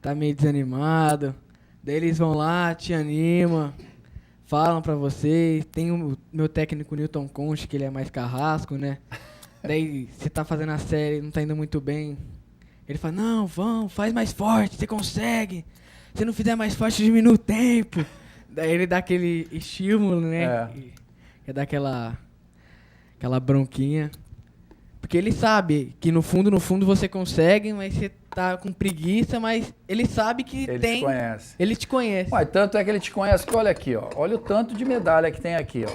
Speaker 3: tá meio desanimado, daí eles vão lá, te animam, falam pra você. Tem o meu técnico Newton Conte, que ele é mais carrasco, né? Daí você tá fazendo a série, não tá indo muito bem. Ele fala, não, vamos, faz mais forte, você consegue. Se não fizer mais forte, diminui o tempo. Daí ele dá aquele estímulo, né? Quer dar aquela bronquinha. Porque ele sabe que no fundo você consegue, mas você tá com preguiça, mas ele sabe que
Speaker 1: ele
Speaker 3: tem...
Speaker 1: Te conhece.
Speaker 3: Ele te conhece.
Speaker 1: Ué, tanto é que ele te conhece que olha aqui, ó. Olha o tanto de medalha que tem aqui, ó.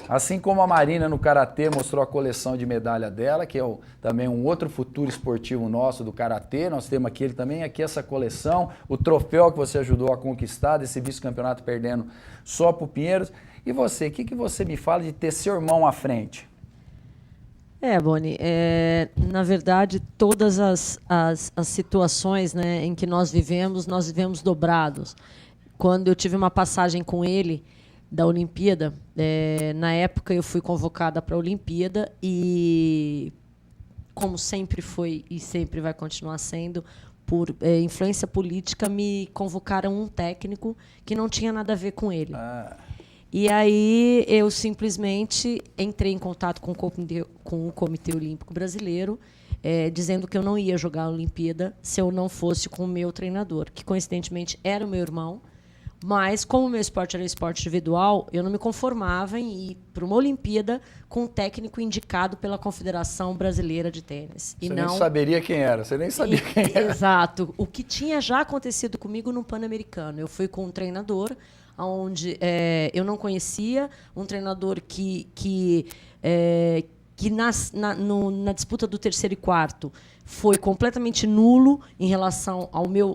Speaker 1: Assim como a Marina no Karatê mostrou a coleção de medalha dela, que é também um outro futuro esportivo nosso do Karatê, nós temos aqui também essa coleção, o troféu que você ajudou a conquistar desse vice-campeonato perdendo só pro Pinheiros. E você, o que você me fala de ter seu irmão à frente?
Speaker 2: Boni, na verdade, todas as situações, né, em que nós vivemos dobrados. Quando eu tive uma passagem com ele da Olimpíada, na época eu fui convocada para a Olimpíada e, como sempre foi e sempre vai continuar sendo, por influência política, me convocaram um técnico que não tinha nada a ver com ele. E aí eu simplesmente entrei em contato com o Comitê Olímpico Brasileiro, dizendo que eu não ia jogar a Olimpíada se eu não fosse com o meu treinador, que coincidentemente era o meu irmão, mas como o meu esporte era um esporte individual, eu não me conformava em ir para uma Olimpíada com um técnico indicado pela Confederação Brasileira de Tênis.
Speaker 1: Você nem saberia quem era, você nem sabia quem era.
Speaker 2: Exato. O que tinha já acontecido comigo no Pan-Americano. Eu fui com um treinador onde eu não conhecia, um treinador que na disputa do terceiro e quarto foi completamente nulo em relação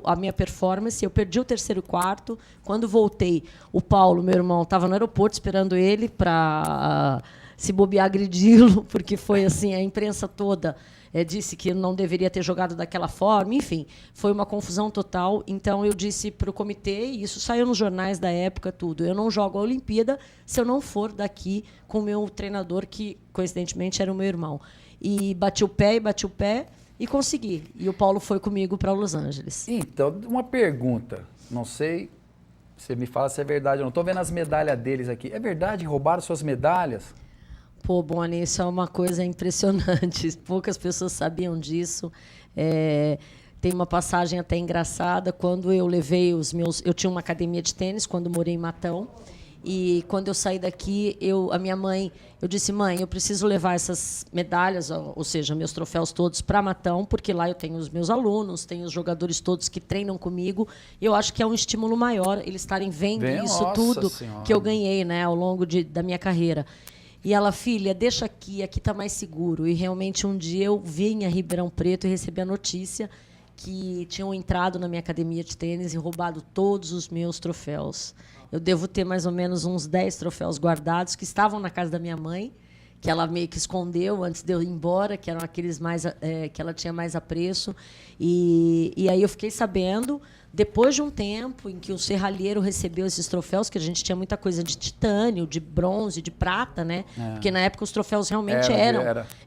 Speaker 2: à minha performance. Eu perdi o terceiro e quarto. Quando voltei, o Paulo, meu irmão, estava no aeroporto esperando ele para se bobear, agredi-lo, porque foi assim, a imprensa toda disse que não deveria ter jogado daquela forma, enfim, foi uma confusão total. Então eu disse para o comitê, e isso saiu nos jornais da época, tudo, eu não jogo a Olimpíada se eu não for daqui com o meu treinador, que coincidentemente era o meu irmão. E bati o pé e consegui. E o Paulo foi comigo para Los Angeles.
Speaker 1: Então, uma pergunta, não sei, você me fala se é verdade, eu não estou vendo as medalhas deles aqui. É verdade que roubaram suas medalhas?
Speaker 2: Pô, Boni, isso é uma coisa impressionante. Poucas pessoas sabiam disso. Tem uma passagem até engraçada. Quando eu levei os meus... Eu tinha uma academia de tênis quando morei em Matão. E quando eu saí daqui, a minha mãe... Eu disse, mãe, eu preciso levar essas medalhas, ou seja, meus troféus todos, para Matão, porque lá eu tenho os meus alunos, tenho os jogadores todos que treinam comigo. Eu acho que é um estímulo maior eles estarem vendo isso tudo que eu ganhei, né, ao longo da minha carreira. E ela, filha, deixa aqui está mais seguro. E realmente um dia eu vim a Ribeirão Preto e recebi a notícia que tinham entrado na minha academia de tênis e roubado todos os meus troféus. Eu devo ter mais ou menos uns 10 troféus guardados que estavam na casa da minha mãe, que ela meio que escondeu antes de eu ir embora, que eram aqueles que ela tinha mais apreço. E aí eu fiquei sabendo, depois de um tempo em que o serralheiro recebeu esses troféus, que a gente tinha muita coisa de titânio, de bronze, de prata, né? Porque na época os troféus realmente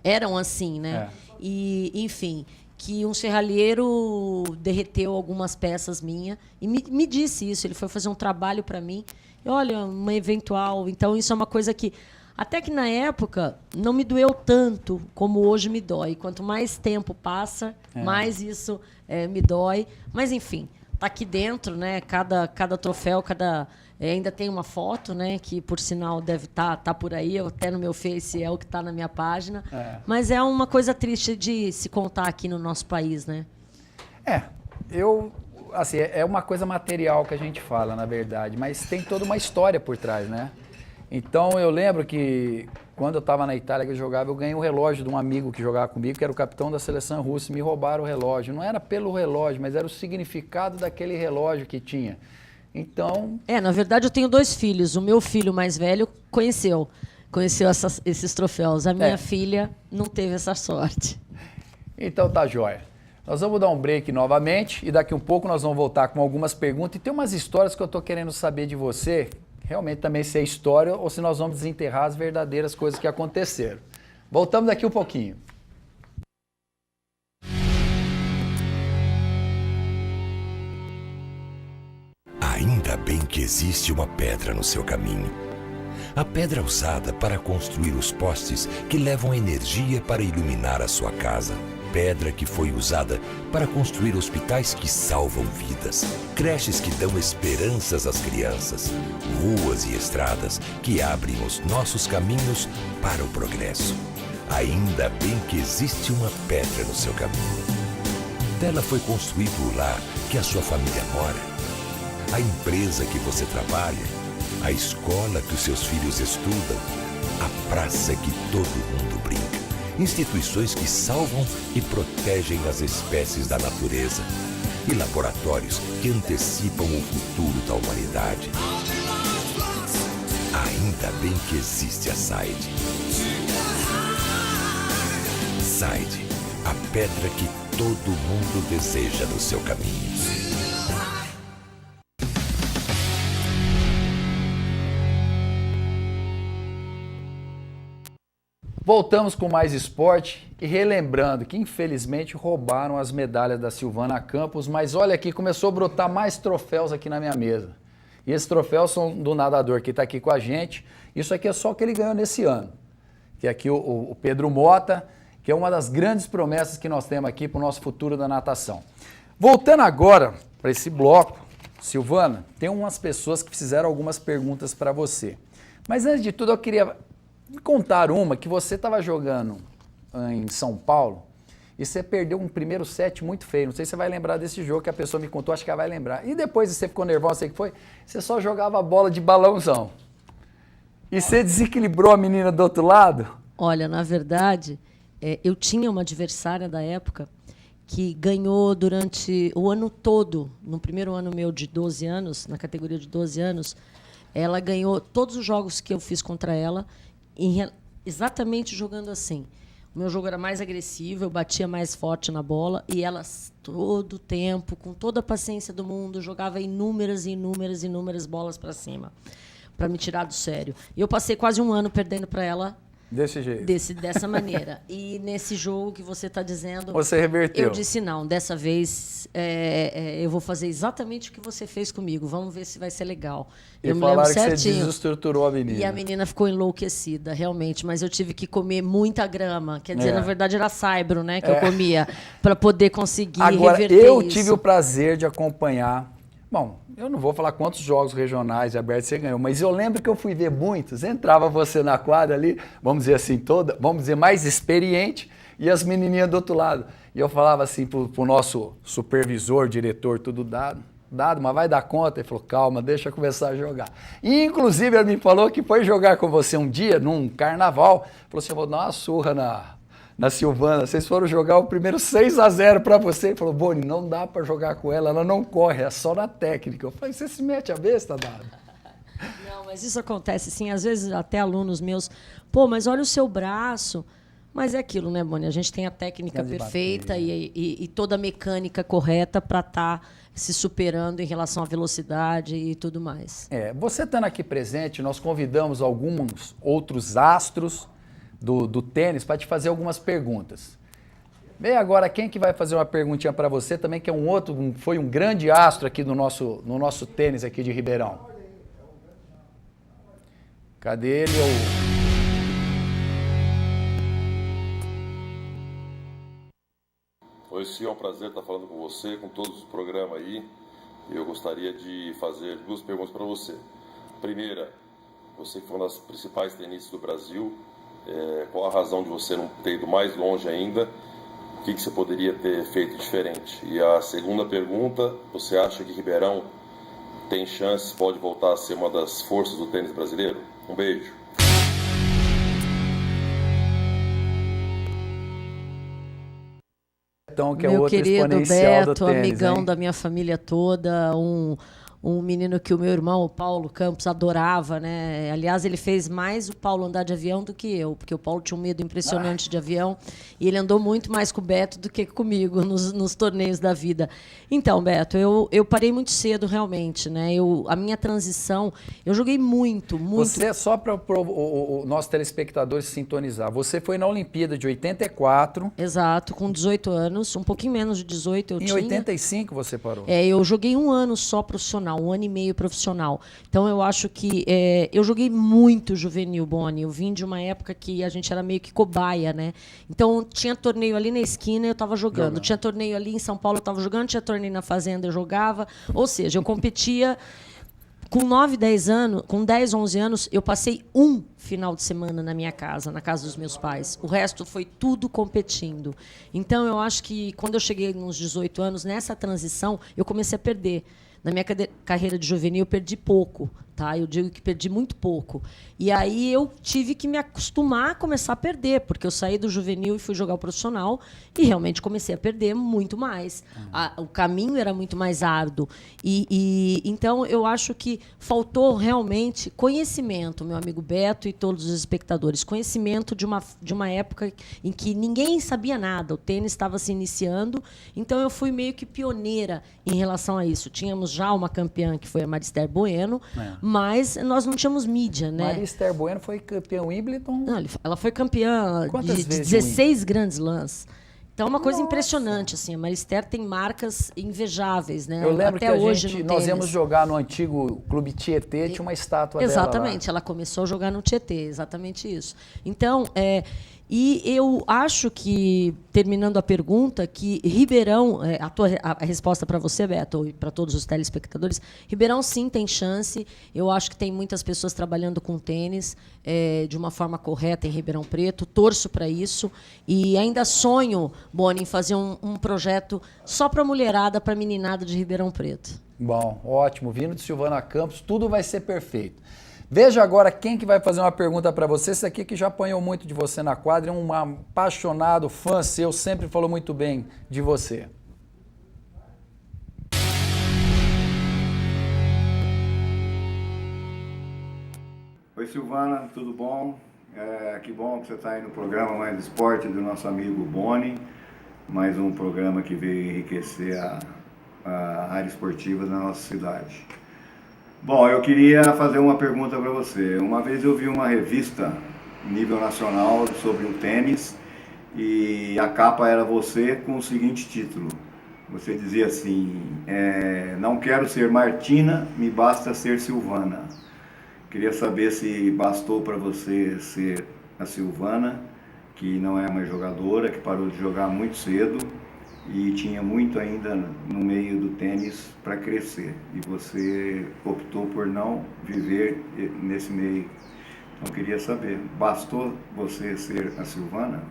Speaker 2: eram assim, né? E, enfim, que um serralheiro derreteu algumas peças minhas e me disse isso. Ele foi fazer um trabalho para mim. E, olha, uma eventual... Então, isso é uma coisa que Até que na época não me doeu tanto como hoje me dói. Quanto mais tempo passa, mais isso me dói. Mas enfim, tá aqui dentro, né? Cada troféu, ainda tem uma foto, né? Que por sinal deve tá por aí, até no meu Face é o que está na minha página. Mas é uma coisa triste de se contar aqui no nosso país, né?
Speaker 1: Assim, é uma coisa material que a gente fala, na verdade, mas tem toda uma história por trás, né? Então, eu lembro que quando eu estava na Itália que eu jogava, eu ganhei um relógio de um amigo que jogava comigo, que era o capitão da seleção russa, e me roubaram o relógio. Não era pelo relógio, mas era o significado daquele relógio que tinha. Então...
Speaker 2: na verdade, eu tenho 2 filhos. O meu filho mais velho conheceu esses troféus. A minha filha não teve essa sorte.
Speaker 1: Então tá jóia. Nós vamos dar um break novamente e daqui um pouco nós vamos voltar com algumas perguntas. E tem umas histórias que eu estou querendo saber de você, realmente também se é história ou se nós vamos desenterrar as verdadeiras coisas que aconteceram. Voltamos daqui um pouquinho.
Speaker 4: Ainda bem que existe uma pedra no seu caminho. A pedra usada para construir os postes que levam energia para iluminar a sua casa. Pedra que foi usada para construir hospitais que salvam vidas, creches que dão esperanças às crianças, ruas e estradas que abrem os nossos caminhos para o progresso. Ainda bem que existe uma pedra no seu caminho. Dela foi construído o lar que a sua família mora, a empresa que você trabalha, a escola que os seus filhos estudam, a praça que todo mundo brinca. Instituições que salvam e protegem as espécies da natureza e laboratórios que antecipam o futuro da humanidade. Ainda bem que existe a Side. Side, a pedra que todo mundo deseja no seu caminho.
Speaker 1: Voltamos com mais esporte e relembrando que infelizmente roubaram as medalhas da Silvana Campos, mas olha aqui, começou a brotar mais troféus aqui na minha mesa. E esses troféus são do nadador que está aqui com a gente. Isso aqui é só o que ele ganhou nesse ano. Que é aqui o Pedro Mota, que é uma das grandes promessas que nós temos aqui para o nosso futuro da natação. Voltando agora para esse bloco, Silvana, tem umas pessoas que fizeram algumas perguntas para você. Mas antes de tudo eu queria me contar uma que você estava jogando em São Paulo e você perdeu um primeiro set muito feio. Não sei se você vai lembrar desse jogo que a pessoa me contou, acho que ela vai lembrar. E depois você ficou nervosa, sei que foi, você só jogava bola de balãozão. E você desequilibrou a menina do outro lado?
Speaker 2: Olha, na verdade, eu tinha uma adversária da época que ganhou durante o ano todo, no primeiro ano meu de 12 anos, na categoria de 12 anos, ela ganhou todos os jogos que eu fiz contra ela, exatamente jogando assim. O meu jogo era mais agressivo, eu batia mais forte na bola e ela todo o tempo, com toda a paciência do mundo, jogava inúmeras bolas para cima, para me tirar do sério. E eu passei quase um ano perdendo para ela
Speaker 1: desse jeito,
Speaker 2: dessa maneira. E nesse jogo que você está dizendo,
Speaker 1: você reverteu.
Speaker 2: Eu disse não, dessa vez eu vou fazer exatamente o que você fez comigo. Vamos ver se vai ser legal.
Speaker 1: E falaram que você desestruturou a menina.
Speaker 2: E a menina ficou enlouquecida, realmente. Mas eu tive que comer muita grama. Quer dizer, na verdade era saibro, né, que eu comia, para poder conseguir reverter isso.
Speaker 1: Agora, eu tive o prazer de acompanhar. Bom, eu não vou falar quantos jogos regionais e abertos você ganhou, mas eu lembro que eu fui ver muitos. Entrava você na quadra ali, vamos dizer assim, vamos dizer, mais experiente, e as menininhas do outro lado. E eu falava assim pro nosso supervisor, diretor, tudo dado, mas vai dar conta? Ele falou, calma, deixa eu começar a jogar. E, inclusive, ele me falou que foi jogar com você um dia, num carnaval, falou assim, eu vou dar uma surra na Silvana, vocês foram jogar o primeiro 6-0 para você. Ele falou, Boni, não dá para jogar com ela não corre, é só na técnica. Eu falei, você se mete a besta, Dado?
Speaker 2: Não, mas isso acontece sim, às vezes até alunos meus, pô, mas olha o seu braço. Mas é aquilo, né, Boni? A gente tem a técnica perfeita e toda a mecânica correta para estar se superando em relação à velocidade e tudo mais.
Speaker 1: Você estando aqui presente, nós convidamos alguns outros astros do tênis para te fazer algumas perguntas. Bem, agora quem que vai fazer uma perguntinha para você também, que é foi um grande astro aqui no nosso tênis aqui de Ribeirão. Cadê ele?
Speaker 11: Oi, Sil, é um prazer estar falando com você, com todos os programas aí. Eu gostaria de fazer 2 perguntas para você. Primeira, você que foi uma das principais tenistas do Brasil, qual a razão de você não ter ido mais longe ainda? O que você poderia ter feito diferente? E a segunda pergunta, você acha que Ribeirão tem chances, pode voltar a ser uma das forças do tênis brasileiro? Um beijo.
Speaker 1: Que é
Speaker 2: meu
Speaker 1: outro
Speaker 2: querido
Speaker 1: exponencial
Speaker 2: Beto,
Speaker 1: do tênis,
Speaker 2: amigão
Speaker 1: hein?
Speaker 2: da minha família toda, um menino que o meu irmão, o Paulo Campos, adorava, né? Aliás, ele fez mais o Paulo andar de avião do que eu, porque o Paulo tinha um medo impressionante de avião e ele andou muito mais com o Beto do que comigo nos torneios da vida. Então, Beto, eu parei muito cedo, realmente, né? A minha transição, eu joguei muito.
Speaker 1: Você, só para o nosso telespectador se sintonizar, você foi na Olimpíada de 84.
Speaker 2: Exato, com 18 anos, um pouquinho menos de 18 eu tinha.
Speaker 1: Em 85 você parou.
Speaker 2: Eu joguei 1 ano só profissional, 1 ano e meio profissional. Então eu acho que eu joguei muito juvenil, Boni. Eu vim de uma época que a gente era meio que cobaia, né? Então tinha torneio ali na esquina, eu estava jogando. Tinha torneio ali em São Paulo, eu estava jogando. Tinha torneio na Fazenda, eu jogava. Ou seja, eu competia. Com 9, 10 anos, com 10, 11 anos, eu passei um final de semana na minha casa, na casa dos meus pais. O resto foi tudo competindo. Então, eu acho que quando eu cheguei nos 18 anos, nessa transição, eu comecei a perder. Na minha carreira de juvenil, eu perdi pouco. Tá? Eu digo que perdi muito pouco. E aí eu tive que me acostumar a começar a perder, porque eu saí do juvenil e fui jogar o profissional e realmente comecei a perder muito mais. O caminho era muito mais árduo. Então, eu acho que faltou realmente conhecimento, meu amigo Beto e todos os espectadores, conhecimento de uma época em que ninguém sabia nada, o tênis estava se iniciando, então eu fui meio que pioneira em relação a isso. Tínhamos já uma campeã, que foi a Marister Bueno, mas nós não tínhamos mídia, né?
Speaker 1: Marister Bueno foi campeã Wimbledon?
Speaker 2: Não, ela foi campeã de 16 grandes lãs. Então, é uma coisa impressionante, assim. A Marister tem marcas invejáveis, né?
Speaker 1: Eu lembro
Speaker 2: até
Speaker 1: que
Speaker 2: hoje
Speaker 1: nós íamos jogar no antigo Clube Tietê, tinha uma estátua
Speaker 2: exatamente,
Speaker 1: dela lá.
Speaker 2: Ela começou a jogar no Tietê, exatamente isso. Então, e eu acho que, terminando a pergunta, que Ribeirão, a resposta para você, Beto, e para todos os telespectadores, Ribeirão sim tem chance. Eu acho que tem muitas pessoas trabalhando com tênis de uma forma correta em Ribeirão Preto. Torço para isso. E ainda sonho, Boni, em fazer um projeto só para mulherada, para meninada de Ribeirão Preto.
Speaker 1: Bom, ótimo. Vindo de Silvana Campos, tudo vai ser perfeito. Veja agora quem que vai fazer uma pergunta para você. Esse aqui que já apanhou muito de você na quadra, é um apaixonado fã seu, sempre falou muito bem de você.
Speaker 12: Oi, Silvana, tudo bom? Que bom que você está aí no programa Mais Esporte do nosso amigo Boni. Mais um programa que veio enriquecer a área esportiva da nossa cidade. Bom, eu queria fazer uma pergunta para você. Uma vez eu vi uma revista nível nacional sobre o tênis e a capa era você com o seguinte título. Você dizia assim, não quero ser Martina, me basta ser Silvana. Queria saber se bastou para você ser a Silvana, que não é mais jogadora, que parou de jogar muito cedo e tinha muito ainda no meio do tênis para crescer. E você optou por não viver nesse meio. Então, queria saber, bastou você ser a Silvana?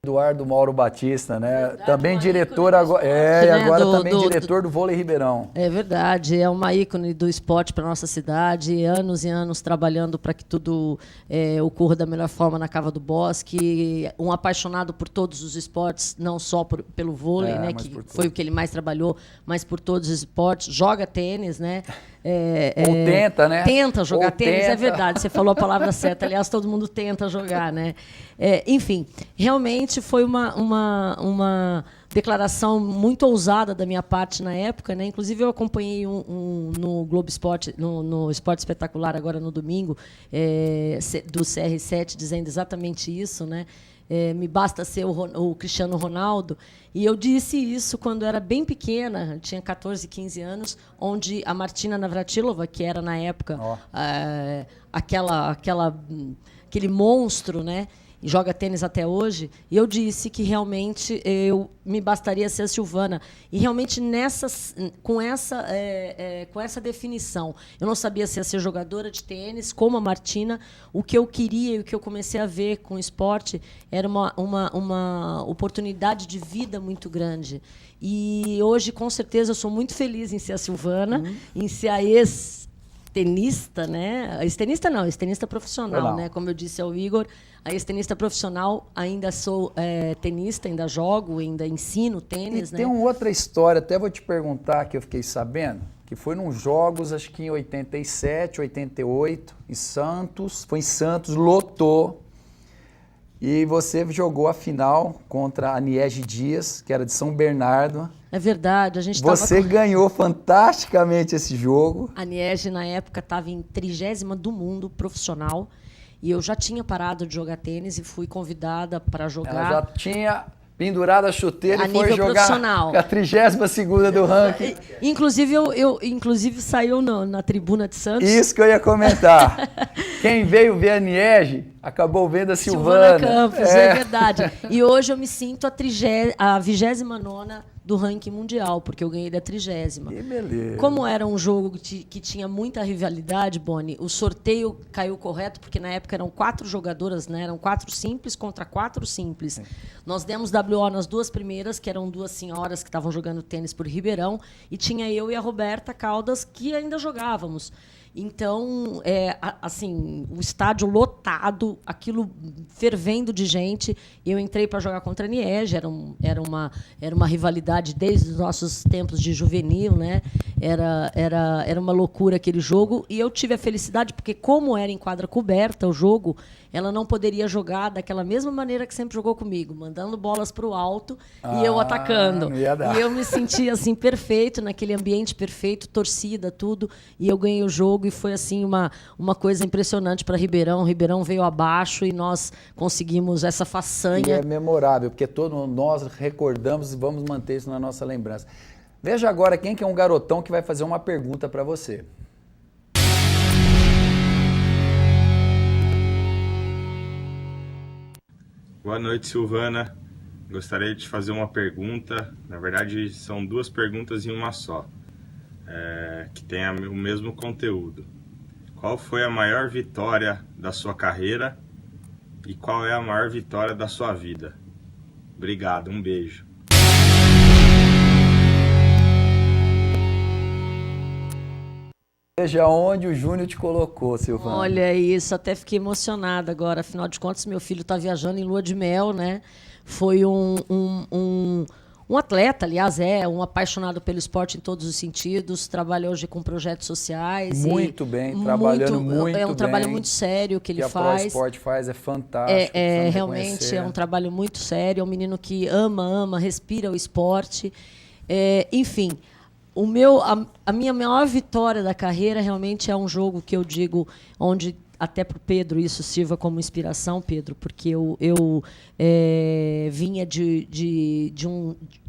Speaker 1: Eduardo Mauro Batista, né? Verdade, também diretor agora, e agora também diretor do Vôlei Ribeirão.
Speaker 2: É verdade, é uma ícone do esporte para nossa cidade, anos e anos trabalhando para que tudo ocorra da melhor forma na Cava do Bosque, um apaixonado por todos os esportes, não só pelo vôlei, né, que foi o que ele mais trabalhou, mas por todos os esportes, joga tênis, né?
Speaker 1: Ou tenta, né?
Speaker 2: Tenta jogar
Speaker 1: Ou
Speaker 2: tênis,
Speaker 1: tenta.
Speaker 2: é verdade, você falou a palavra certa, aliás, todo mundo tenta jogar, né? Enfim, realmente foi uma declaração muito ousada da minha parte na época, né? Inclusive eu acompanhei no Globo Esporte, no Esporte Espetacular agora no domingo, do CR7, dizendo exatamente isso, né? Me basta ser o Cristiano Ronaldo. E eu disse isso quando eu era bem pequena, tinha 14, 15 anos, onde a Martina Navratilova, que era na época aquela aquele monstro, né? E joga tênis até hoje, e eu disse que realmente me bastaria ser a Silvana. E realmente com essa definição, eu não sabia se ia ser jogadora de tênis, como a Martina. O que eu queria e o que eu comecei a ver com o esporte era uma oportunidade de vida muito grande. E hoje, com certeza, eu sou muito feliz em ser a Silvana, em ser a ex-tenista, né? Ex-tenista não, ex-tenista profissional, né? Como eu disse ao Igor, a ex-tenista profissional, ainda sou tenista, ainda jogo, ainda ensino tênis,
Speaker 1: né? Tem uma outra história, até vou te perguntar, que eu fiquei sabendo, que foi nos Jogos, acho que em 87, 88, em Santos, foi em Santos, lotou, e você jogou a final contra a Niege Dias, que era de São Bernardo.
Speaker 2: É verdade, a gente
Speaker 1: Você ganhou fantasticamente esse jogo.
Speaker 2: A Niege, na época, estava em 30ª do mundo profissional, e eu já tinha parado de jogar tênis e fui convidada para jogar.
Speaker 1: Ela já tinha pendurado a chuteira
Speaker 2: a
Speaker 1: e foi
Speaker 2: nível
Speaker 1: jogar
Speaker 2: profissional.
Speaker 1: a 32ª do ranking.
Speaker 2: Inclusive saiu na tribuna de Santos.
Speaker 1: Isso que eu ia comentar. Quem veio ver a Niege acabou vendo a Silvana.
Speaker 2: Campos, é verdade. E hoje eu me sinto a 29ª do ranking mundial, porque eu ganhei da 30ª.
Speaker 1: Que beleza.
Speaker 2: Como era um jogo que tinha muita rivalidade, Boni, o sorteio caiu correto, porque na época eram 4 jogadoras, né? Eram 4 simples contra 4 simples. Nós demos WO nas 2 primeiras, que eram 2 senhoras que estavam jogando tênis por Ribeirão, e tinha eu e a Roberta Caldas, que ainda jogávamos. Então, assim, o estádio lotado, aquilo fervendo de gente. Eu entrei para jogar contra a Niege, era uma rivalidade desde os nossos tempos de juvenil, né? Era uma loucura aquele jogo. E eu tive a felicidade, porque como era em quadra coberta o jogo, ela não poderia jogar daquela mesma maneira que sempre jogou comigo, mandando bolas para o alto e eu atacando. E eu me senti assim perfeito, naquele ambiente perfeito, torcida, tudo. E eu ganhei o jogo e foi assim uma coisa impressionante para Ribeirão. Ribeirão veio abaixo e nós conseguimos essa façanha.
Speaker 1: E é memorável, porque todos nós recordamos e vamos manter isso na nossa lembrança. Veja agora quem que é um garotão que vai fazer uma pergunta para você.
Speaker 13: Boa noite, Silvana. Gostaria de te fazer uma pergunta. Na verdade, são 2 perguntas em uma só, que tem o mesmo conteúdo. Qual foi a maior vitória da sua carreira e qual é a maior vitória da sua vida? Obrigado, um beijo.
Speaker 1: Veja onde o Júnior te colocou, Silvana.
Speaker 2: Olha isso, até fiquei emocionada agora. Afinal de contas, meu filho está viajando em lua de mel, né? Foi um atleta, aliás, um apaixonado pelo esporte em todos os sentidos. Trabalha hoje com projetos sociais.
Speaker 1: Muito bem, trabalhando muito bem.
Speaker 2: É um trabalho muito sério que ele faz.
Speaker 1: O ProEsport faz, é fantástico.
Speaker 2: Realmente é um trabalho muito sério. É um menino que ama, respira o esporte. Enfim... A minha maior vitória da carreira realmente é um jogo que eu digo, onde até para o Pedro isso sirva como inspiração, Pedro, porque eu vinha de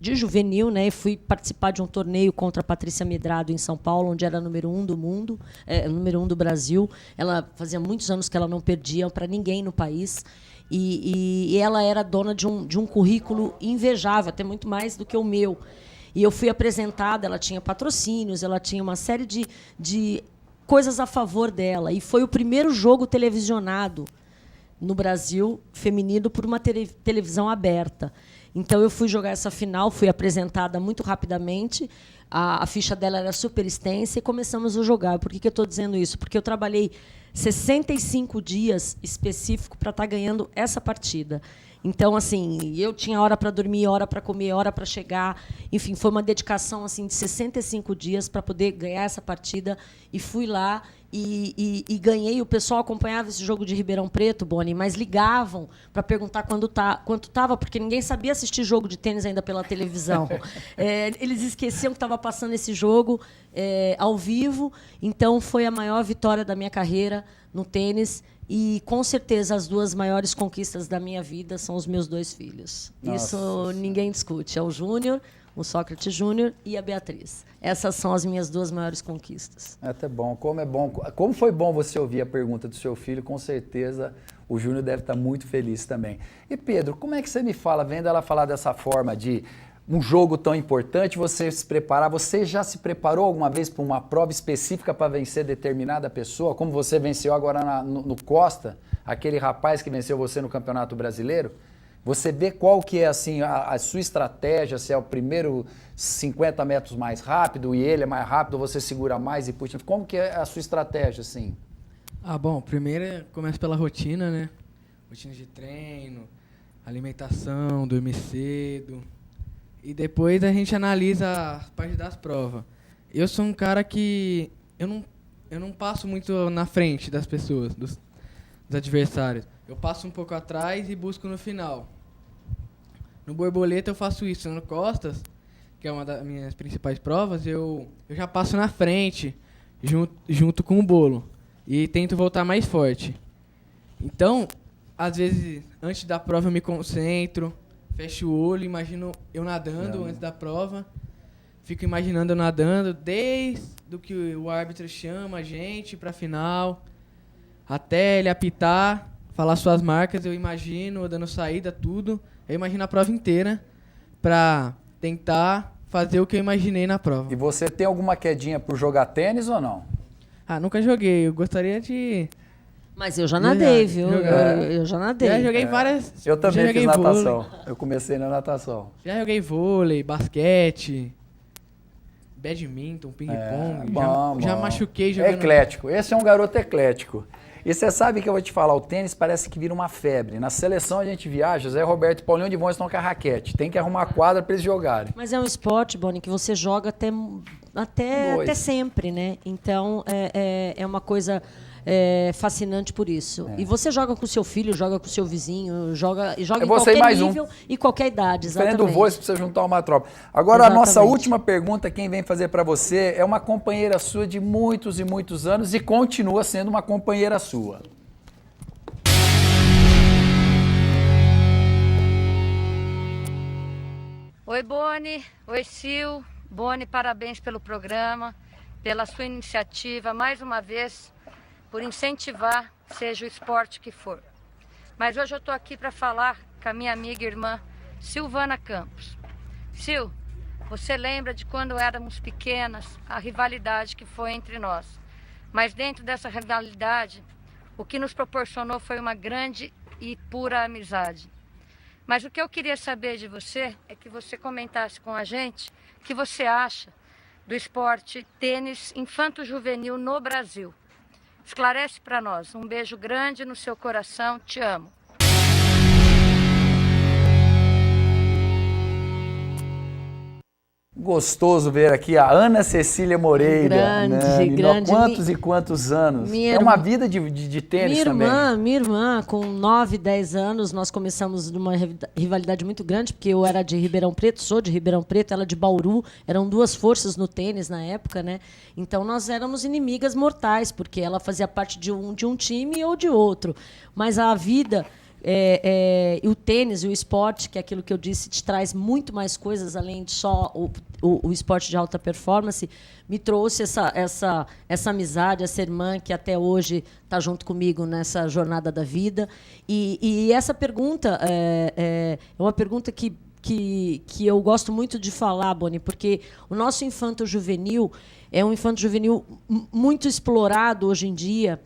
Speaker 2: juvenil, né, e fui participar de um torneio contra a Patrícia Medrado em São Paulo, onde era número 1 do mundo, número 1 do Brasil. Ela fazia muitos anos que ela não perdia para ninguém no país. E ela era dona de um currículo invejável, até muito mais do que o meu. E eu fui apresentada, ela tinha patrocínios, ela tinha uma série de coisas a favor dela. E foi o primeiro jogo televisionado no Brasil, feminino, por uma televisão aberta. Então, eu fui jogar essa final, fui apresentada muito rapidamente, a ficha dela era super extensa e começamos a jogar. Por que eu estou dizendo isso? Porque eu trabalhei 65 dias específico para estar ganhando essa partida. Então, assim, eu tinha hora para dormir, hora para comer, hora para chegar. Enfim, foi uma dedicação assim, de 65 dias para poder ganhar essa partida. E fui lá e ganhei. O pessoal acompanhava esse jogo de Ribeirão Preto, Boni, mas ligavam para perguntar quanto estava, porque ninguém sabia assistir jogo de tênis ainda pela televisão. Eles esqueciam que estava passando esse jogo ao vivo. Então, foi a maior vitória da minha carreira no tênis. E, com certeza, as 2 maiores conquistas da minha vida são os meus 2 filhos. Nossa. Isso ninguém discute. É o Júnior, o Sócrates Júnior e a Beatriz. Essas são as minhas 2 maiores conquistas.
Speaker 1: É até bom. Como foi bom você ouvir a pergunta do seu filho, com certeza o Júnior deve estar muito feliz também. E Pedro, como é que você me fala, vendo ela falar dessa forma de um jogo tão importante, você se preparar, você já se preparou alguma vez para uma prova específica para vencer determinada pessoa, como você venceu agora no Costa, aquele rapaz que venceu você no Campeonato Brasileiro? Você vê qual que é assim, a sua estratégia, se é o primeiro 50 metros mais rápido e ele é mais rápido, você segura mais e puxa. Como que é a sua estratégia, assim?
Speaker 3: Bom, primeiro começa pela rotina, né? Rotina de treino, alimentação, dormir cedo. E depois a gente analisa a parte das provas. Eu sou um cara que eu não passo muito na frente das pessoas, dos adversários. Eu passo um pouco atrás e busco no final. No borboleta eu faço isso. No costas, que é uma das minhas principais provas, eu já passo na frente, junto com o bolo. E tento voltar mais forte. Então, às vezes, antes da prova eu me concentro, fecho o olho, imagino eu nadando antes da prova. Fico imaginando eu nadando desde que o árbitro chama a gente pra final, até ele apitar, falar suas marcas, eu imagino, dando saída, tudo. Eu imagino a prova inteira pra tentar fazer o que eu imaginei na prova.
Speaker 1: E você tem alguma quedinha por jogar tênis ou não?
Speaker 3: Nunca joguei. Eu gostaria de...
Speaker 2: Mas eu já nadei, viu? Eu já nadei.
Speaker 3: Já joguei várias...
Speaker 1: Eu também fiz natação.
Speaker 3: Vôlei.
Speaker 1: Eu comecei na natação.
Speaker 3: Já joguei vôlei, basquete, badminton, ping-pong. Já machuquei jogando...
Speaker 1: Eclético. Esse é um garoto eclético. E você sabe que eu vou te falar, o tênis parece que vira uma febre. Na seleção a gente viaja, Zé Roberto e Paulinho de Vão estão com a raquete. Tem que arrumar a quadra para eles jogarem.
Speaker 2: Mas é um esporte, Boni, que você joga até sempre, né? Então, é uma coisa fascinante por isso. E você joga com o seu filho, joga com o seu vizinho, joga em qualquer nível e qualquer idade, exatamente.
Speaker 1: Diferente do vôlei, você precisa juntar uma tropa. Agora, exatamente. A nossa última pergunta, quem vem fazer para você, é uma companheira sua de muitos e muitos anos e continua sendo uma companheira sua.
Speaker 14: Oi, Boni. Oi, Sil. Boni, parabéns pelo programa, pela sua iniciativa, mais uma vez, por incentivar, seja o esporte que for. Mas hoje eu estou aqui para falar com a minha amiga e irmã Silvana Campos. Sil, você lembra de quando éramos pequenas, a rivalidade que foi entre nós. Mas dentro dessa rivalidade, o que nos proporcionou foi uma grande e pura amizade. Mas o que eu queria saber de você é que você comentasse com a gente o que você acha do esporte tênis infanto-juvenil no Brasil. Esclarece para nós. Um beijo grande no seu coração. Te amo.
Speaker 1: Gostoso ver aqui a Ana Cecília Moreira.
Speaker 2: Grande.
Speaker 1: Quantos e quantos anos. É uma vida de tênis também.
Speaker 2: Minha irmã, com 9, 10 anos, nós começamos numa rivalidade muito grande, porque eu era de Ribeirão Preto, sou de Ribeirão Preto, ela de Bauru. Eram 2 forças no tênis na época, né? Então nós éramos inimigas mortais, porque ela fazia parte de um time ou de outro. Mas a vida... e o tênis e o esporte, que é aquilo que eu disse, te traz muito mais coisas além de só o esporte de alta performance, me trouxe essa amizade, essa irmã que até hoje está junto comigo nessa jornada da vida. E essa pergunta é uma pergunta que eu gosto muito de falar, Boni, porque o nosso infanto-juvenil é um infanto-juvenil muito explorado hoje em dia,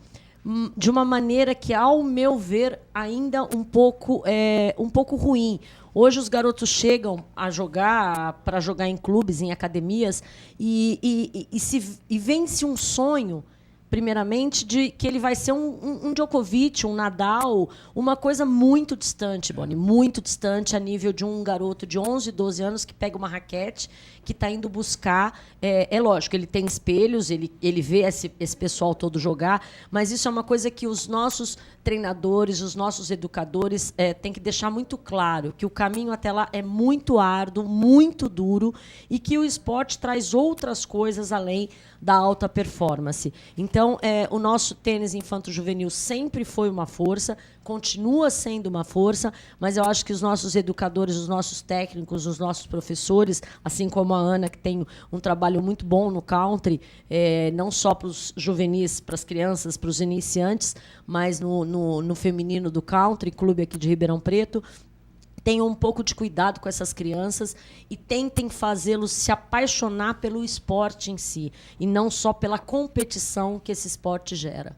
Speaker 2: de uma maneira que, ao meu ver, ainda um pouco ruim. Hoje os garotos chegam para jogar em clubes, em academias, e vence um sonho, primeiramente, de que ele vai ser um Djokovic, um Nadal, uma coisa muito distante, Boni, muito distante a nível de um garoto de 11, 12 anos que pega uma raquete, que está indo buscar. É lógico, ele tem espelhos, ele vê esse pessoal todo jogar, mas isso é uma coisa que os nossos treinadores, os nossos educadores têm que deixar muito claro, que o caminho até lá é muito árduo, muito duro, e que o esporte traz outras coisas além da alta performance. Então, o nosso tênis infanto-juvenil sempre foi uma força, continua sendo uma força, mas eu acho que os nossos educadores, os nossos técnicos, os nossos professores, assim como a Ana, que tem um trabalho muito bom no country, não só para os juvenis, para as crianças, para os iniciantes, mas no feminino do country, clube aqui de Ribeirão Preto, tenham um pouco de cuidado com essas crianças e tentem fazê-los se apaixonar pelo esporte em si, e não só pela competição que esse esporte gera.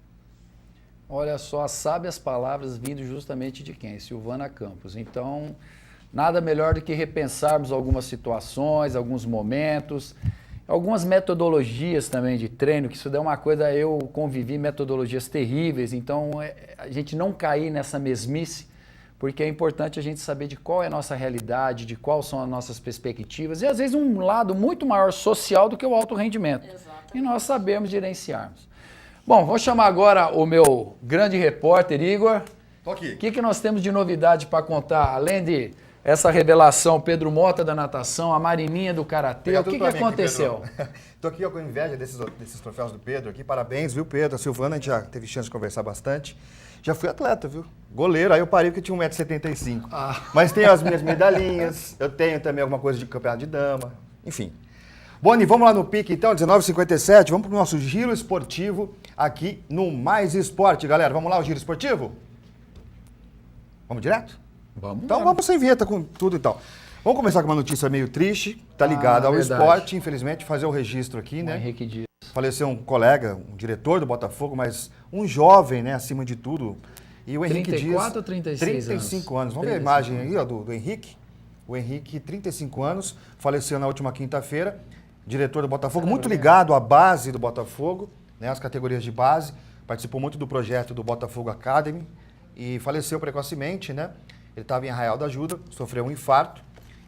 Speaker 1: Olha só, as sábias palavras vindo justamente de quem? Silvana Campos. Então, nada melhor do que repensarmos algumas situações, alguns momentos, algumas metodologias também de treino, que isso é uma coisa, eu convivi metodologias terríveis, então a gente não cair nessa mesmice, porque é importante a gente saber de qual é a nossa realidade, de quais são as nossas perspectivas, e às vezes um lado muito maior social do que o alto rendimento. Exatamente. E nós sabemos gerenciarmos. Bom, vou chamar agora o meu grande repórter, Igor.
Speaker 15: Tô aqui.
Speaker 1: O que nós temos de novidade para contar? Além de essa revelação, Pedro Mota da natação, a Marininha do karatê, o que aconteceu?
Speaker 15: Estou aqui com inveja desses troféus do Pedro aqui. Parabéns, viu, Pedro? A Silvana, a gente já teve chance de conversar bastante. Já fui atleta, viu? Goleiro, aí eu parei porque tinha 1,75 m. Mas tenho as minhas medalhinhas, eu tenho também alguma coisa de campeonato de dama, enfim. Boni, vamos lá no pique então, 19h57, vamos para o nosso giro esportivo aqui no Mais Esporte, galera. Vamos lá, o giro esportivo? Vamos direto?
Speaker 1: Vamos.
Speaker 15: Então vamos sem vinheta com tudo e tal. Vamos começar com uma notícia meio triste, tá ligada ao esporte, infelizmente, fazer o registro aqui, né?
Speaker 1: Henrique Dias.
Speaker 15: Faleceu um colega, um diretor do Botafogo, mas um jovem, né, acima de tudo. E o Henrique
Speaker 1: 34
Speaker 15: Dias,
Speaker 1: ou 36
Speaker 15: 35 anos. Vamos ver a imagem aí, ó, do Henrique. O Henrique, 35 anos, faleceu na última quinta-feira, diretor do Botafogo, muito ligado à base do Botafogo, né, as categorias de base, participou muito do projeto do Botafogo Academy e faleceu precocemente, né? Ele estava em Arraial da Ajuda, sofreu um infarto.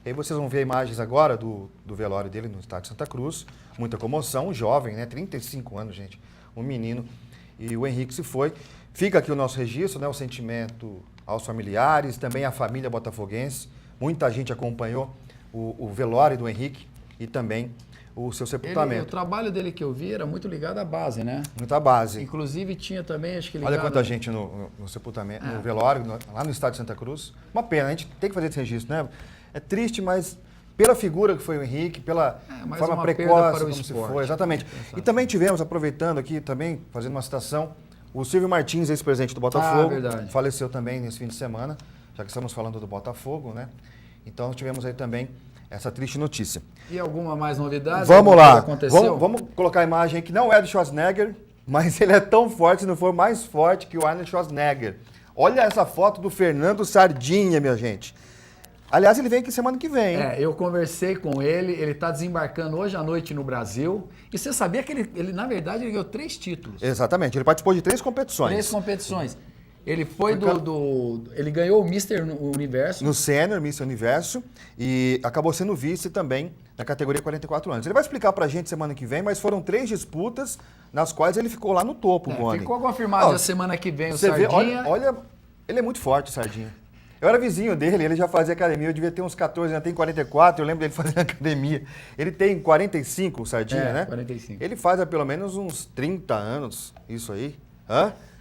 Speaker 15: E aí vocês vão ver imagens agora do velório dele no estádio Santa Cruz. Muita comoção, um jovem, né? 35 anos, gente. Um menino. E o Henrique se foi. Fica aqui o nosso registro, né? O sentimento aos familiares, também à família botafoguense. Muita gente acompanhou o velório do Henrique e também o seu sepultamento.
Speaker 1: O trabalho dele que eu vi era muito ligado à base, né?
Speaker 15: Muita base.
Speaker 1: Inclusive tinha também, acho que ligado...
Speaker 15: Olha quanta gente no sepultamento, no velório, lá no estádio Santa Cruz. Uma pena, a gente tem que fazer esse registro, né? É triste, mas pela figura que foi o Henrique, pela forma precoce como se foi. Exatamente. E também tivemos, aproveitando aqui, também fazendo uma citação, o Silvio Martins, ex-presidente do Botafogo, faleceu também nesse fim de semana, já que estamos falando do Botafogo, né? Então tivemos aí também essa triste notícia.
Speaker 1: E alguma mais novidade?
Speaker 15: Vamos lá. Vamos colocar a imagem aí que não é do Schwarzenegger, mas ele é tão forte, se não for mais forte que o Arnold Schwarzenegger. Olha essa foto do Fernando Sardinha, minha gente. Aliás, ele vem aqui semana que vem, hein?
Speaker 1: Eu conversei com ele está desembarcando hoje à noite no Brasil. E você sabia que ele na verdade, ele ganhou 3 títulos.
Speaker 15: Exatamente, ele participou de 3 competições.
Speaker 1: 3 competições. Ele foi ele ganhou o Mr. Universo.
Speaker 15: No Sênior, Mr. Universo, e acabou sendo vice também na categoria 44 anos. Ele vai explicar pra gente semana que vem, mas foram 3 disputas nas quais ele ficou lá no topo, Boni.
Speaker 1: Ficou confirmado a semana que vem o Sardinha.
Speaker 15: Vê, olha, ele é muito forte, o Sardinha. Eu era vizinho dele, ele já fazia academia, eu devia ter uns 14, já tem 44, eu lembro dele fazendo academia. Ele tem 45, o Sardinha, né?
Speaker 1: 45.
Speaker 15: Ele faz há pelo menos uns 30 anos, isso aí.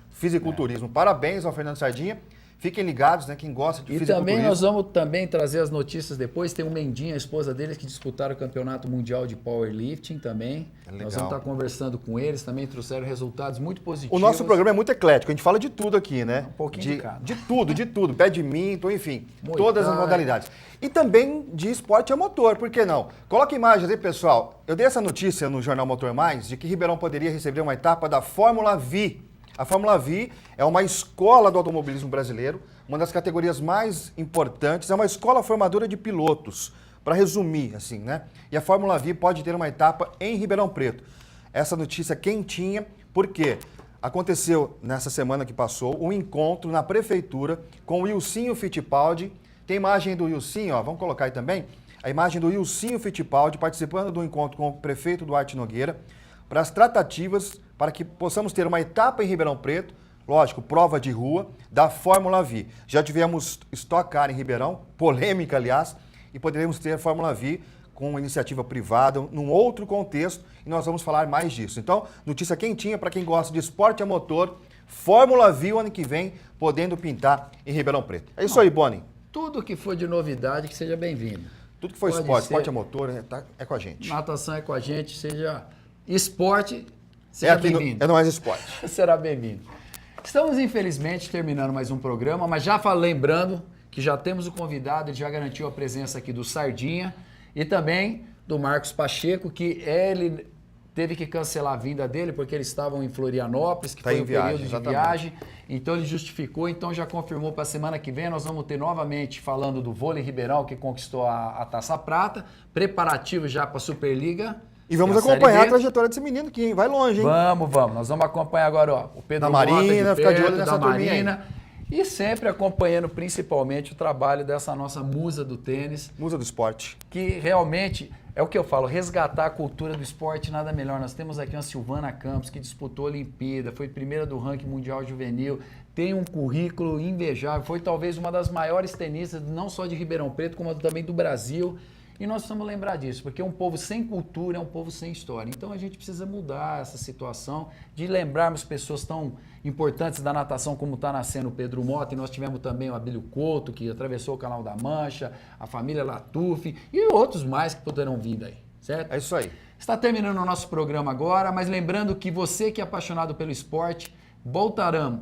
Speaker 15: Fisiculturismo. Parabéns ao Fernando Sardinha. Fiquem ligados, né? Quem gosta de fisiculturismo.
Speaker 1: E também nós vamos trazer as notícias depois. Tem o Mendinha, a esposa deles, que disputaram o Campeonato Mundial de Powerlifting também. Nós vamos estar conversando com eles, também trouxeram resultados muito positivos.
Speaker 15: O nosso programa é muito eclético, a gente fala de tudo aqui, né?
Speaker 1: Um pouquinho
Speaker 15: de tudo. Badminton, enfim, todas as modalidades. E também de esporte a motor, por que não? Coloca imagens aí, pessoal. Eu dei essa notícia no Jornal Motor Mais, de que Ribeirão poderia receber uma etapa da Fórmula V. A Fórmula V é uma escola do automobilismo brasileiro, uma das categorias mais importantes, é uma escola formadora de pilotos, para resumir, assim, né? E a Fórmula V pode ter uma etapa em Ribeirão Preto. Essa notícia quentinha, porque aconteceu nessa semana que passou um encontro na prefeitura com o Wilsinho Fittipaldi. Tem imagem do Wilsinho, ó, vamos colocar aí também, a imagem do Wilsinho Fittipaldi participando do encontro com o prefeito Duarte Nogueira, para as tratativas para que possamos ter uma etapa em Ribeirão Preto, lógico, prova de rua, da Fórmula V. Já tivemos Stock Car em Ribeirão, polêmica, aliás, e poderemos ter Fórmula V com iniciativa privada, num outro contexto, e nós vamos falar mais disso. Então, notícia quentinha para quem gosta de esporte a motor, Fórmula View ano que vem, podendo pintar em Ribeirão Preto. É isso aí, Boni.
Speaker 1: Tudo que for de novidade, que seja bem-vindo.
Speaker 15: Tudo que for esporte a motor, é com a gente.
Speaker 1: Natação é com a gente, seja esporte, seja bem-vindo.
Speaker 15: É no Mais Esporte.
Speaker 1: Será bem-vindo. Estamos, infelizmente, terminando mais um programa, mas já lembrando que já temos o convidado, ele já garantiu a presença aqui do Sardinha e também do Marcos Pacheco, que ele teve que cancelar a vinda dele porque eles estavam em Florianópolis, que foi um período de viagem, então ele justificou, então já confirmou para a semana que vem, nós vamos ter novamente falando do vôlei Ribeirão, que conquistou a Taça Prata, preparativo já para a Superliga.
Speaker 15: E vamos acompanhar a trajetória desse menino que vai longe, hein?
Speaker 1: Vamos. Nós vamos acompanhar agora, ó, o Pedro
Speaker 15: da Marina, ficar de olho nessa
Speaker 1: Marina. E sempre acompanhando principalmente o trabalho dessa nossa musa do tênis.
Speaker 15: Musa do esporte.
Speaker 1: Que realmente, é o que eu falo, resgatar a cultura do esporte, nada melhor. Nós temos aqui uma Silvana Campos, que disputou a Olimpíada, foi primeira do ranking mundial juvenil, tem um currículo invejável, foi talvez uma das maiores tenistas, não só de Ribeirão Preto, como também do Brasil. E nós precisamos lembrar disso, porque um povo sem cultura é um povo sem história. Então a gente precisa mudar essa situação de lembrarmos pessoas tão importantes da natação como está nascendo o Pedro Mota, e nós tivemos também o Abílio Couto, que atravessou o Canal da Mancha, a família Latuf e outros mais que poderão vir daí, certo?
Speaker 15: É isso aí.
Speaker 1: Está terminando o nosso programa agora, mas lembrando que você que é apaixonado pelo esporte,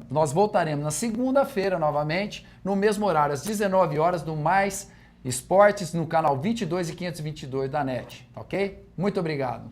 Speaker 1: nós voltaremos na segunda-feira novamente, no mesmo horário, às 19 horas, do Mais Esportes, no canal 22 e 522 da NET, ok? Muito obrigado.